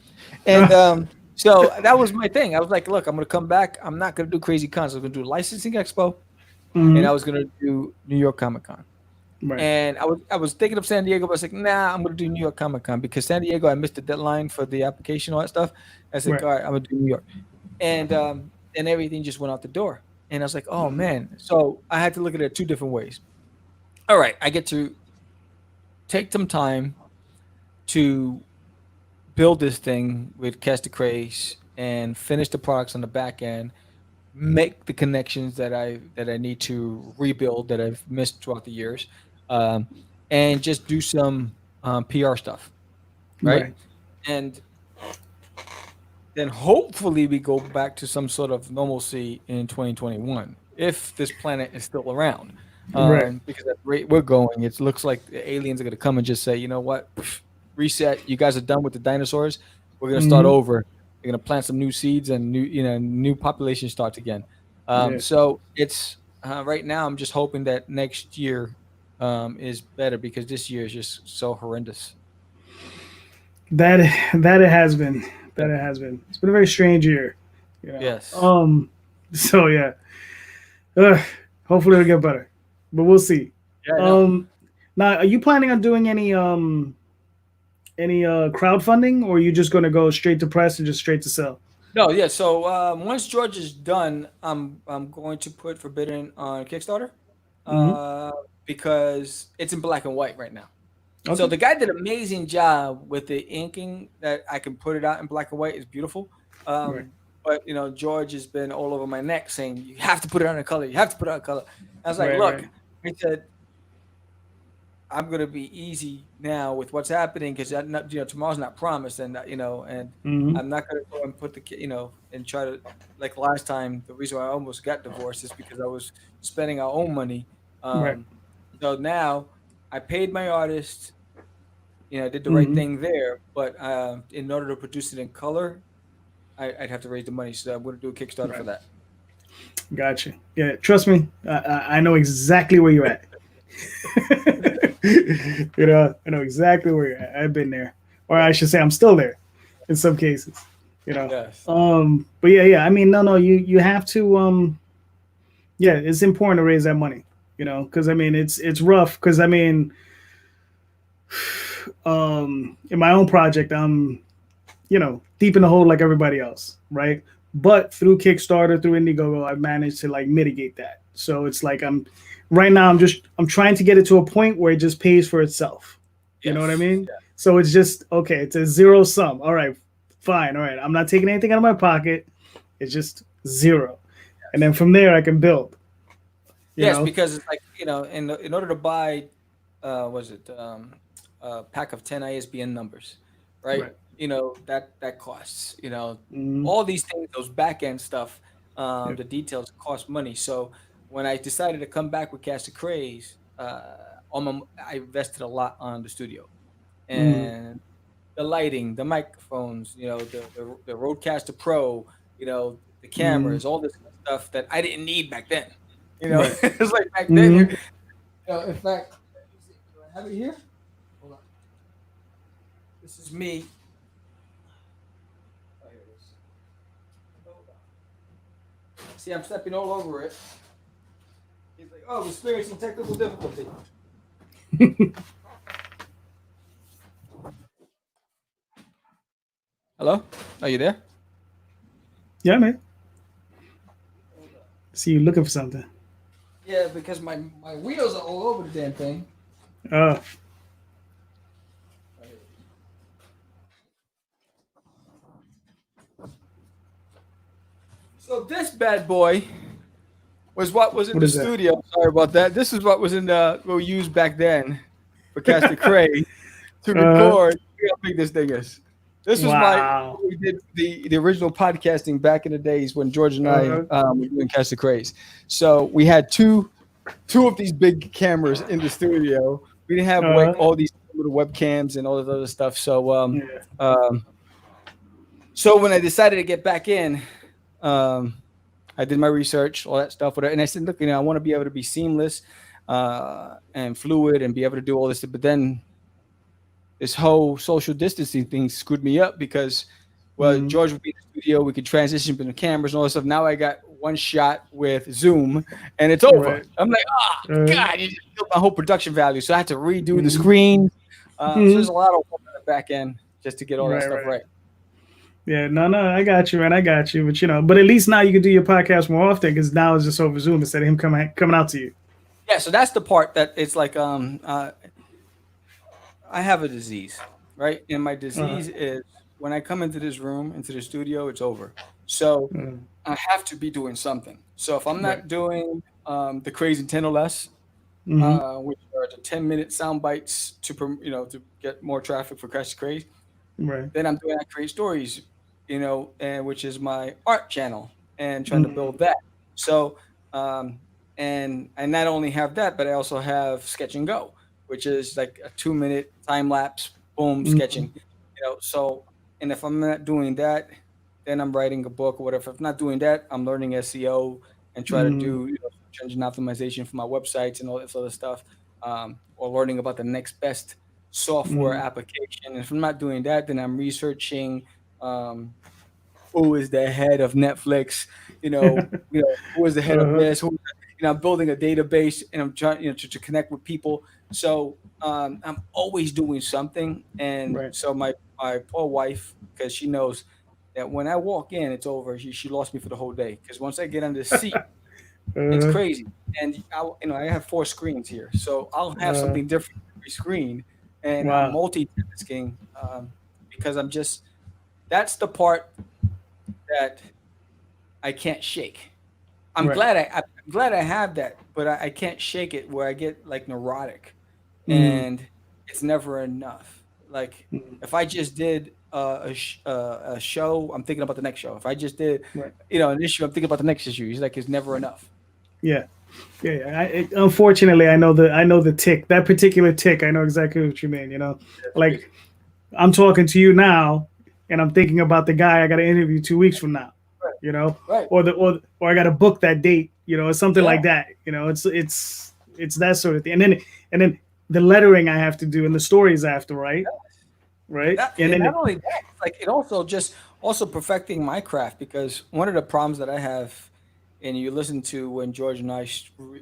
and so that was my thing. I was like, look, I'm gonna come back. I'm not gonna do crazy cons. I'm gonna do licensing expo, and Mm, I was gonna do New York Comic Con. right, And I was thinking of San Diego, but I was like, nah, I'm gonna do New York Comic Con because San Diego, I missed the deadline for the application, all that stuff. I was like, right. all right, I'm gonna do New York, and everything just went out the door. And I was like, oh Mm, man. So I had to look at it 2 different ways. All right, I get to take some time to build this thing with Cast the Craze and finish the products on the back end, make the connections that I need to rebuild that I've missed throughout the years, um, and just do some PR stuff, right? right. And then hopefully we go back to some sort of normalcy in 2021 if this planet is still around. Right. Because at the rate we're going, it looks like the aliens are going to come and just say, you know what, reset. You guys are done with the dinosaurs. We're going to start Mm, over. We're going to plant some new seeds and new population starts again. yeah. So it's right now. I'm just hoping that next year is better because this year is just so horrendous. That that it has been. Yeah. That it has been. It's been a very strange year. You know. Yes. So yeah. Ugh, hopefully it'll get better, but we'll see. Yeah, I know. Um, Now, are you planning on doing any crowdfunding, or are you just going to go straight to press and just straight to sell? No, yeah. So once George is done, I'm going to put Forbidden on Kickstarter, Hmm. uh, because it's in black and white right now. So Okay. the guy did an amazing job with the inking that I can put it out in black and white. It's beautiful. Right. But George has been all over my neck saying you have to put it on in color. You have to put it on in color. I was like, Right. look, Right. I said I'm gonna be easy now with what's happening because tomorrow's not promised, and Hmm. I'm not gonna go and put and try to like last time. The reason why I almost got divorced is because I was spending our own money. Right. Um, so now I paid my artist. I did the right Hmm. thing there, but in order to produce it in color, I'd have to raise the money. So I'm gonna do a Kickstarter for Right. that. Gotcha. Yeah. Trust me. I know exactly where you're at. I know exactly where you're at. I've been there, or I should say, I'm still there, in some cases. You know. Yes. But yeah, yeah. I mean, no. You have to. Yeah, it's important to raise that money. Because I mean, it's rough. Because I mean, in my own project, I'm deep in the hole like everybody else, right? But through Kickstarter, through Indiegogo, I've managed to like mitigate that. So it's like right now I'm trying to get it to a point where it just pays for itself. You know what I Yes. mean? So it's just okay. It's a zero sum. All right, fine. All right, I'm not taking anything out of my pocket. It's just zero, and then from there I can build. You Yes, know? because it's like, in order to buy, was it a pack of 10 ISBN numbers, right? Right. That costs. Mm, All these things, those back end stuff, yep. the details cost money. So when I decided to come back with Cast of Craze, I invested a lot on the studio Mm, and the lighting, the microphones, the Rodecaster Pro, the mm, cameras, all this stuff that I didn't need back then. right. It's like back then Mm, in fact, let me see. Do I have it here? Hold on. This is me. Oh, here it is. Hold on. See, I'm stepping all over it. He's like, oh, experiencing technical difficulty. Hello? Are you there? yeah, man. Hold on. See you looking for something. Yeah, because my wheels are all over the damn thing. Uh, Oh, here it is. So this bad boy was what was in what the is that? studio. Sorry about that. This is what was in the what we used back then for Castor Cray to uh, record. Look how big this thing is. This was wow. we did the original podcasting back in the days when George and I Uh, were doing Castor Craze. So we had two of these big cameras in the studio. We didn't have like uh, all these little webcams and all this other stuff. So yeah. um, so when I decided to get back in, um, I did my research, all that stuff, whatever, and I said, look, I want to be able to be seamless and fluid and be able to do all this. But then this whole social distancing thing screwed me up because, well, Mm, George would be in the studio, we could transition between the cameras and all this stuff. Now I got one shot with Zoom, and it's over. right. I'm like, oh Uh, God, you just killed my whole production value. So I had to redo the mm, screen. So there's mm, a lot of work on the back end just to get all that right, stuff right. right. Yeah, no, I got you, man. I got you. But at least now you can do your podcast more often because now it's just over Zoom instead of him coming out to you. Yeah, so that's the part that it's like I have a disease, right? And my Uh, disease is when I come into this room, into the studio, it's over. So mm, I have to be doing something. So if I'm right. not doing the crazy 10 or less, Mm-hmm. which are the 10-minute sound bites to get more traffic for Crash Craze, Right. then I'm doing I create stories, and which is my art channel and trying to Mm, build that. So um, and I not only have that, but I also have Sketch and Go, which is like a 2-minute time lapse, boom, sketching. mm, So and if I'm not doing that, then I'm writing a book or whatever. If I'm not doing that, I'm learning SEO and try to mm, do search engine optimization for my websites and all this other stuff, or learning about the next best software mm. application. And if I'm not doing that, then I'm researching um, who is the head of Netflix, who is the head of Uh-huh. this, I'm building a database and I'm trying, to connect with people. So I'm always doing something. And Right. so my poor wife, because she knows that when I walk in, it's over. She lost me for the whole day. Because once I get on this seat, it's Uh, crazy. And I have 4 screens here. So I'll have uh, something different every screen. And I'm wow. multitasking because that's the part that I can't shake. Right. I'm glad I have that, but I can't shake it where I get like neurotic, Mm, and it's never enough. Like mm, if I just did a show, I'm thinking about the next show. If I just did, right. an issue, I'm thinking about the next issue. He's like, it's never enough. Yeah. Yeah. Yeah. Unfortunately, I know the tick. That particular tick. I know exactly what you mean. That's Like crazy. I'm talking to you now, and I'm thinking about the guy I got to interview 2 weeks from now. Right, You know, right. or I got to book that date. Or something Yeah, like that. It's that sort of thing. And then the lettering I have to do and the stories I have to write. Right. And and not then only that, it's like it also just also perfecting my craft because one of the problems that I have, and you listen to when George and I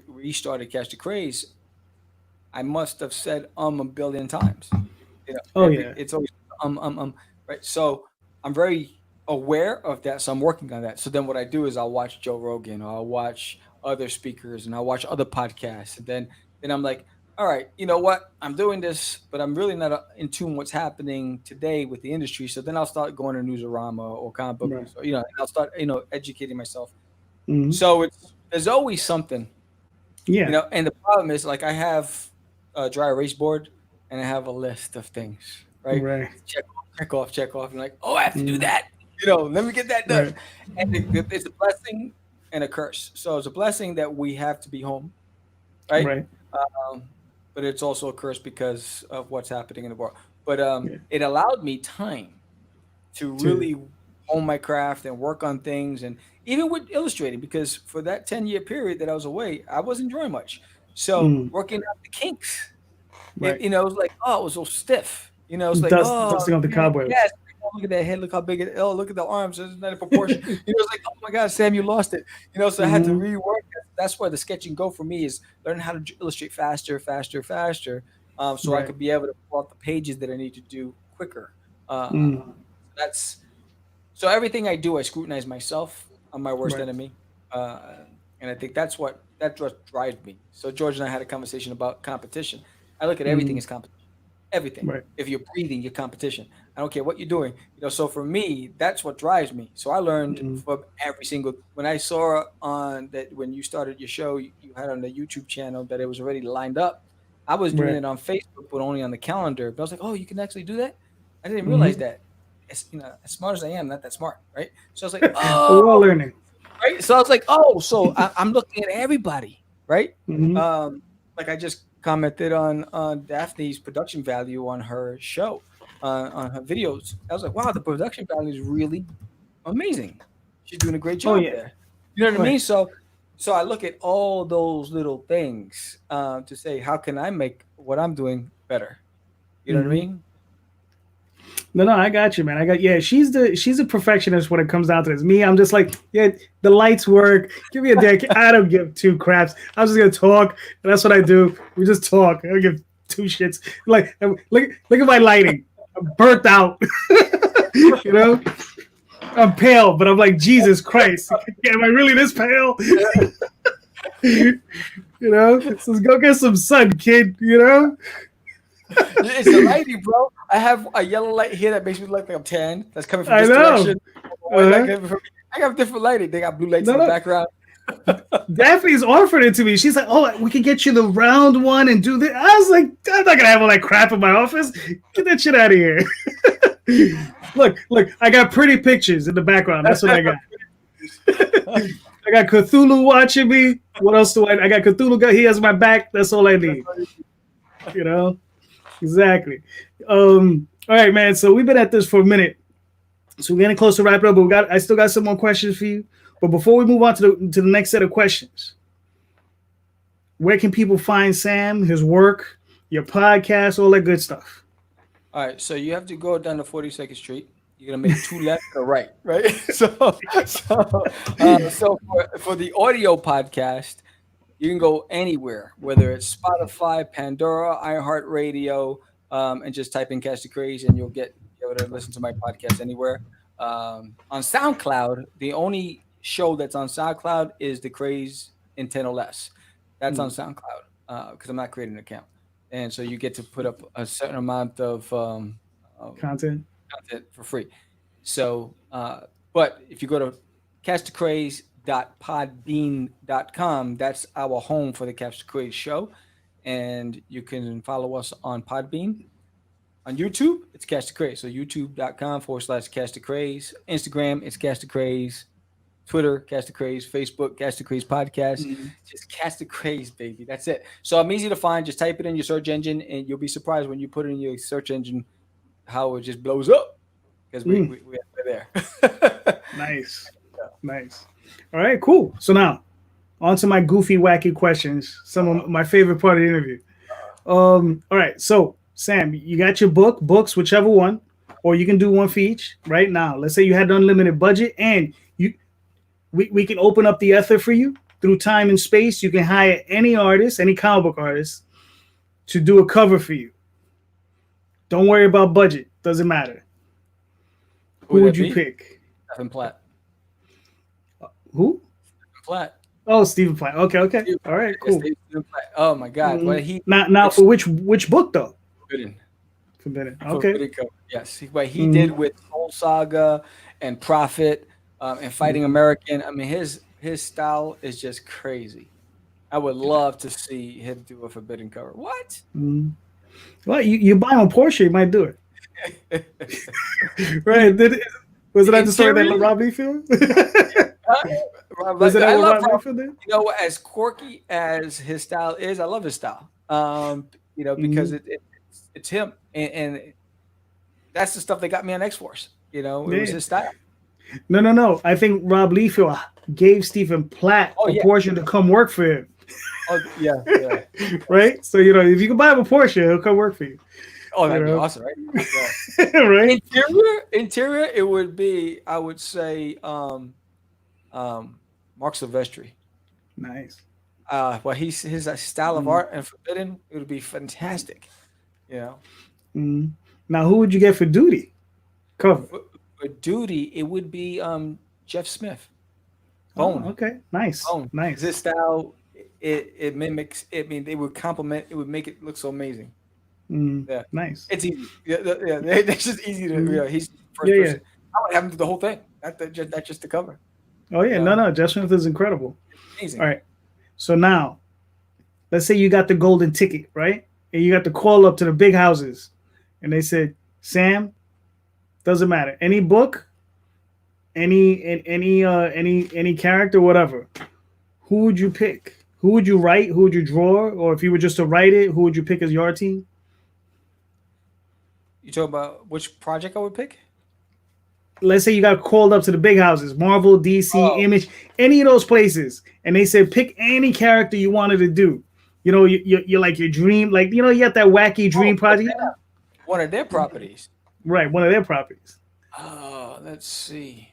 restarted Catch the Craze, I must have said a billion times. oh yeah. It's always right. So I'm very aware of that. So I'm working on that. So then what I do is I'll watch Joe Rogan or I'll watch other speakers and I watch other podcasts. And then I'm like, all right, you know what? I'm doing this, but I'm really not in tune with what's happening today with the industry. So then I'll start going to Newsarama or comic book Right. news, or, and I'll start, educating myself. Hmm. So there's always something, Yeah. and the problem is like I have a dry erase board and I have a list of things, right? Right. Check off, check off, check off. And like, oh, I have to do Hmm. that. Let me get that done. Right. And it's a blessing and a curse. So it's a blessing that we have to be home, right? Right. Um, but it's also a curse because of what's happening in the world. But Yeah. it allowed me time to To. really hone my craft and work on things, and even with illustrating, because for that 10-year period that I was away, I wasn't drawing much. So Mm. working out the kinks, Right. it was like, oh, it was so stiff. It's like, oh, Dusting off the man, cobwebs. yes. Oh, look at that head. Look how big it is. Oh, look at the arms. It's not in proportion. It's like, oh my God, Sam, you lost it. So I had to Hmm. rework it. That's where the sketching go for me, is learning how to illustrate faster, faster, faster, so I Right. could be able to pull out the pages that I need to do quicker. Mm. That's so everything I do, I scrutinize myself. I'm my worst Right. enemy, uh, and I think that's what drives me. So George and I had a conversation about competition. I look at everything Mm. as competition. Everything. Right. If you're breathing, you're competition. I don't care what you're doing. So for me, that's what drives me. So I learned Mm. from every single when I saw on that when you started your show, you had on the YouTube channel that it was already lined up. I was doing Right. it on Facebook, but only on the calendar. But I was like, oh, you can actually do that. I didn't realize Hmm. that. As smart as I am, not that smart, right? So I was like, We're all oh, learning. right. So I was like, oh, so I'm looking at everybody, right? Hmm. Like I just commented on Daphne's production value on her show, on her videos. I was like, wow, the production value is really amazing. She's doing a great Oh job yeah. there. You know what I Right. mean? So I look at all those little things to say, how can I make what I'm doing better? You know what I Hmm. mean? No, no, I got you, man. I got, yeah. She's a perfectionist when it comes down to this. Me, I'm just like, yeah, the lights work. Give me a deck. I don't give two craps. I'm just gonna talk, and that's what I do. We just talk. I don't give two shits. Like, look at my lighting. I'm burnt out. you know, I'm pale, but I'm like, Jesus Christ, am I really this pale? So let's go get some sun, kid. It's the lighting, bro. I have a yellow light here that makes me look like I'm tan. That's coming from I this know. direction. White light Uh-huh. coming from. I have different lighting. They got blue lights No, in the no. background. Daphne's offered it to me. She's like, "Oh, we can get you the round one and do this." I was like, "I'm not gonna have all that crap in my office. Get that shit out of here." look, I got pretty pictures in the background. That's what I got. I got Cthulhu watching me. What else do I got Cthulhu. He has my back. That's all I need. You know exactly. All right, man. So we've been at this for a minute. So we're getting close to wrapping up. But I still got some more questions for you. But before we move on to the next set of questions, where can people find Sam, his work, your podcast, all that good stuff? All right, so you have to go down to 42nd Street. You're gonna make two left or right, right? So for the audio podcast, you can go anywhere, whether it's Spotify, Pandora, iHeartRadio, and just type in Catch the Craze, and you'll be able to listen to my podcast anywhere. On SoundCloud, the only show that's on SoundCloud is the Craze Intent Less. That's on SoundCloud because I'm not creating an account, and so you get to put up a certain amount of Content. content for free. So, but if you go to catchthecraze.podbean.com, that's our home for the Catch the Craze show. And you can follow us on Podbean. On YouTube, it's Catch the Craze. So youtube.com/Catch the Craze. Instagram, it's Catch the Craze. Twitter, Catch the Craze. Facebook, Catch the Craze Podcast. Just Catch the Craze, baby. That's it. So I'm easy to find. Just type it in your search engine, and you'll be surprised when you put it in your search engine how it just blows up because we're there. Nice. Nice. All right, cool. So now, on to my goofy, wacky questions. Some of my favorite part of the interview. All right, so Sam, you got your books, whichever one, or you can do one for each. Right now, let's say you had an unlimited budget, and we can open up the ether for you through time and space. You can hire any artist, any comic book artist, to do a cover for you. Don't worry about budget. Doesn't matter. Who would you pick? Stephen Platt. Who? Platt. Oh, Stephen Platt. Okay, okay. Stephen All right, Platt, yes, cool. Stephen Platt. Oh my God! Well, Mhm. Now it's for which book though? forbidden. Forbidden. Okay. Forbidden cover. Yes, what he did Mm-hmm. with Soul Saga and Prophet and Fighting Mm-hmm. American. I mean, his style is just crazy. I would love to see him do a forbidden cover. What? Mm-hmm. Well, you buy him a Porsche, you might do it. The Right? Was it that the story that interior, Rob Liefeld? uh, Was it that I what love Rob Rob. Liefeld did? As quirky as his style is, I love his style. Because Mm-hmm. it's him, and that's the stuff that got me on X Force. It was Yeah. his style. No. I think Rob Liefeld gave Stephen Platt Oh a yeah. Porsche to come work for him. Oh yeah. Yeah. Yes. Right? So if you can buy him a Porsche, he'll come work for you. Oh, You that'd be know? awesome, right? Yeah. Right? Interior, it would be, I would say, Marc Silvestri. Nice. Well, his style of Mm. art and Forbidden, it would be fantastic. You know, Mm. Now, who would you get for duty? Cover. for, for Duty, it would be Jeff Smith. Oh, Bone, okay. Nice. Bone. Nice. His style, it mimics. I mean, they would complement. It would make it look so amazing. Yeah, Nice. it's easy. Yeah, it's just easy to. Mm. He's the Yeah, first yeah. person. I would have him do the whole thing. Not just the cover. Oh, You yeah. know, No. Jeff Smith is incredible. All amazing. right. So now, let's say you got the golden ticket, right? And you got the call up to the big houses. And they said, Sam, doesn't matter. Any book, any character, whatever. Who would you pick? Who would you write? Who would you draw? Or if you were just to write it, who would you pick as your team? You talk about which project I would pick? Let's say you got called up to the big houses, Marvel, DC, Oh, Image, any of those places, and they said pick any character you wanted to do. You're like your dream, like you got that wacky oh, dream project, one of their properties. right? One of their properties. Oh, let's see.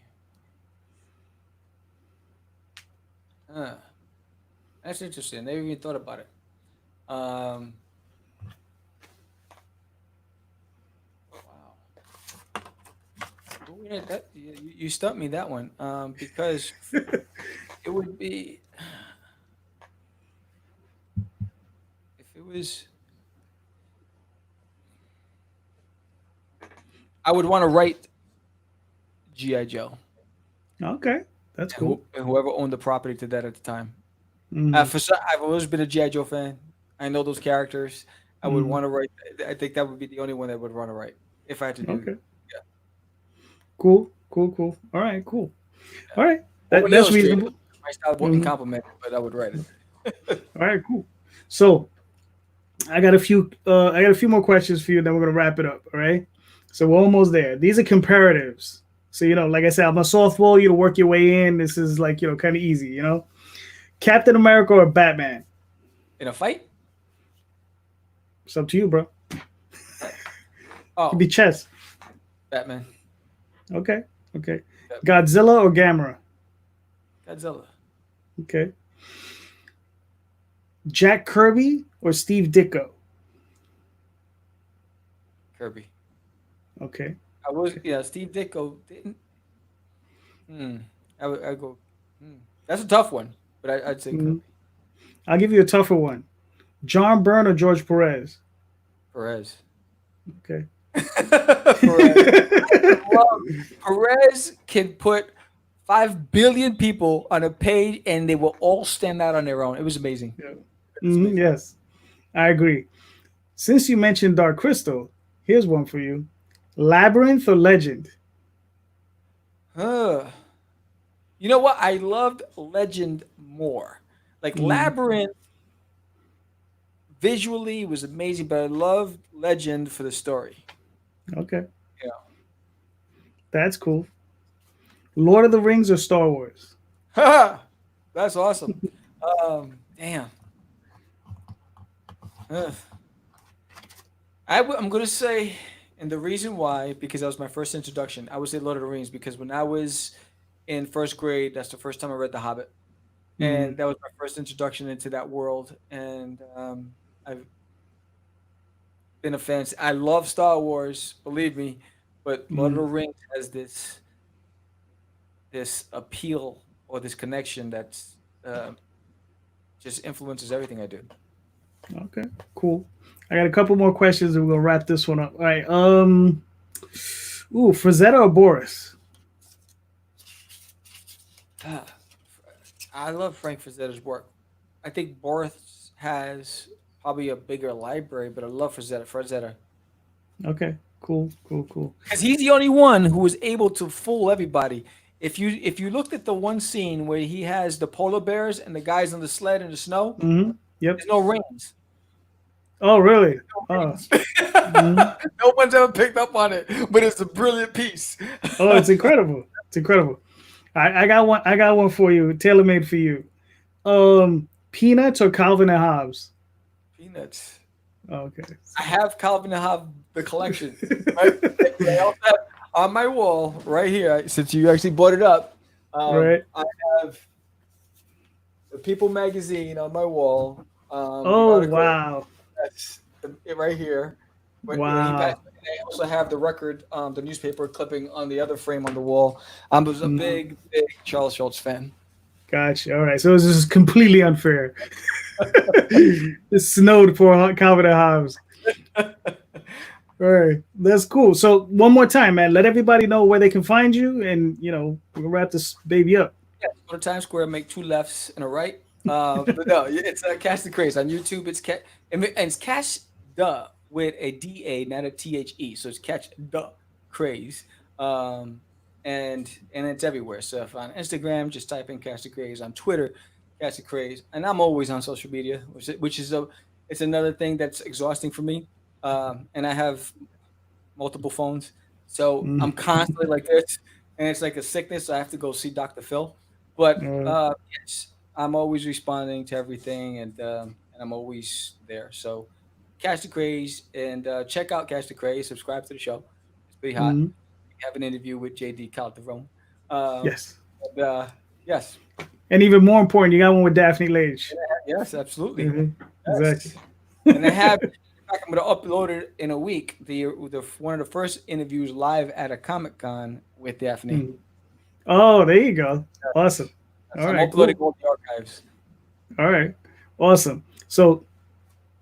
Huh. That's interesting. Never even thought about it. Um, wow. Oh, yeah, you stumped me that one. Because it would be if it was. I would want to write GI Joe Okay, that's cool. and whoever owned the property to that at the time. Mm-hmm. I've always been a GI Joe fan. I know those characters. I would Mm-hmm. want to write. I think that would be the only one that would want to write if I had to do. Okay, Yeah, cool. All right, cool. yeah. All right, Or an that's illustrator. reasonable. My style wouldn't Mm-hmm. compliment it, but I would write it. All right, cool. So I got a few more questions for you, then we're gonna wrap it up. All right. So we're almost there. These are comparatives. So like I said, I'm a softball. You to work your way in. This is like kind of easy. Captain America or Batman? In a fight? It's up to you, bro. Could Oh, be chess. Batman, Okay. Okay. Batman, Godzilla or Gamera? Godzilla, Okay. Jack Kirby or Steve Ditko? Kirby. Okay. I was Steve Ditko didn't. Hmm. I go. That's a tough one, but I'd say Mhm. Kirby. I'll give you a tougher one. John Byrne or George Perez? Perez. Okay. Perez. Love Perez can put 5 billion people on a page and they will all stand out on their own. It was amazing. Yeah. It's amazing. Yes, I agree. Since you mentioned Dark Crystal, here's one for you. Labyrinth or Legend? Uh, you know what? I loved Legend more. Like Mm, Labyrinth visually was amazing, but I loved Legend for the story. okay, Yeah. that's cool. Lord of the Rings or Star Wars? That's awesome. Damn. Ugh. I'm gonna say, and the reason why, because that was my first introduction. I would say Lord of the Rings because when I was in first grade, that's the first time I read The Hobbit, Mm, and that was my first introduction into that world. And I've been a fan. I love Star Wars, believe me, but Lord of the mm, Rings has this appeal or this connection just influences everything I do. Okay, cool. I got a couple more questions and we're gonna wrap this one up. All right. Frazetta or Boris? I love Frank Frazetta's work. I think Boris has probably a bigger library, but I love Frazetta. Okay, cool. Because he's the only one who was able to fool everybody. If you looked at the one scene where he has the polar bears and the guys on the sled in the snow, Mm-hmm. Yep. there's no rings. Oh, really? No, no one's ever picked up on it, but it's a brilliant piece. Oh, it's incredible. It's incredible. I got one. I got one for you, tailor made for you. Peanuts or Calvin and Hobbes? Peanuts. Okay. I have Calvin and Hobbes the collection. Right? I also have on my wall right here. Since you actually brought it up, Right. I have the People magazine on my wall. Oh, wow. That's it right here. Wow. I also have the record, the newspaper clipping on the other frame on the wall. I was a big Charles Schultz fan. Gotcha. All right. So this is completely unfair. It snowed for Calvin and Hobbes. All right. That's cool. So one more time, man. Let everybody know where they can find you, and we're gonna wrap this baby up. Yeah, go to Times Square, make 2 lefts and a right. But no, it's Cash the Craze on YouTube. It's Cash the with a DA, not a THE. So it's Catch the Craze. And it's everywhere. So if on Instagram, just type in Cash the Craze. On Twitter, Cash the Craze. And I'm always on social media, which is it's another thing that's exhausting for me. And I have multiple phones. So I'm constantly like this. And it's like a sickness. So I have to go see Dr. Phil. But yes, I'm always responding to everything, and I'm always there. So Catch the Craze, and check out Catch the Craze. Subscribe to the show. It's pretty hot. We have an interview with JD Calderon. Yes. And, yes. And even more important, you got one with Daphne Lage. Yes, absolutely. Mm-hmm. Yes. Exactly. And I have. I'm going to upload it in a week. The one of the first interviews live at a Comic-Con with Daphne. Oh, there you go. Awesome. All right. I'm uploading all the archives. All right. Awesome. So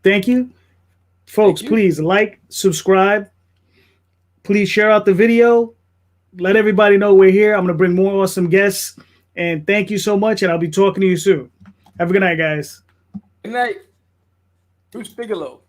thank you. Folks, please like, subscribe. Please share out the video. Let everybody know we're here. I'm going to bring more awesome guests. And thank you so much. And I'll be talking to you soon. Have a good night, guys. Good night. Bruce Bigelow.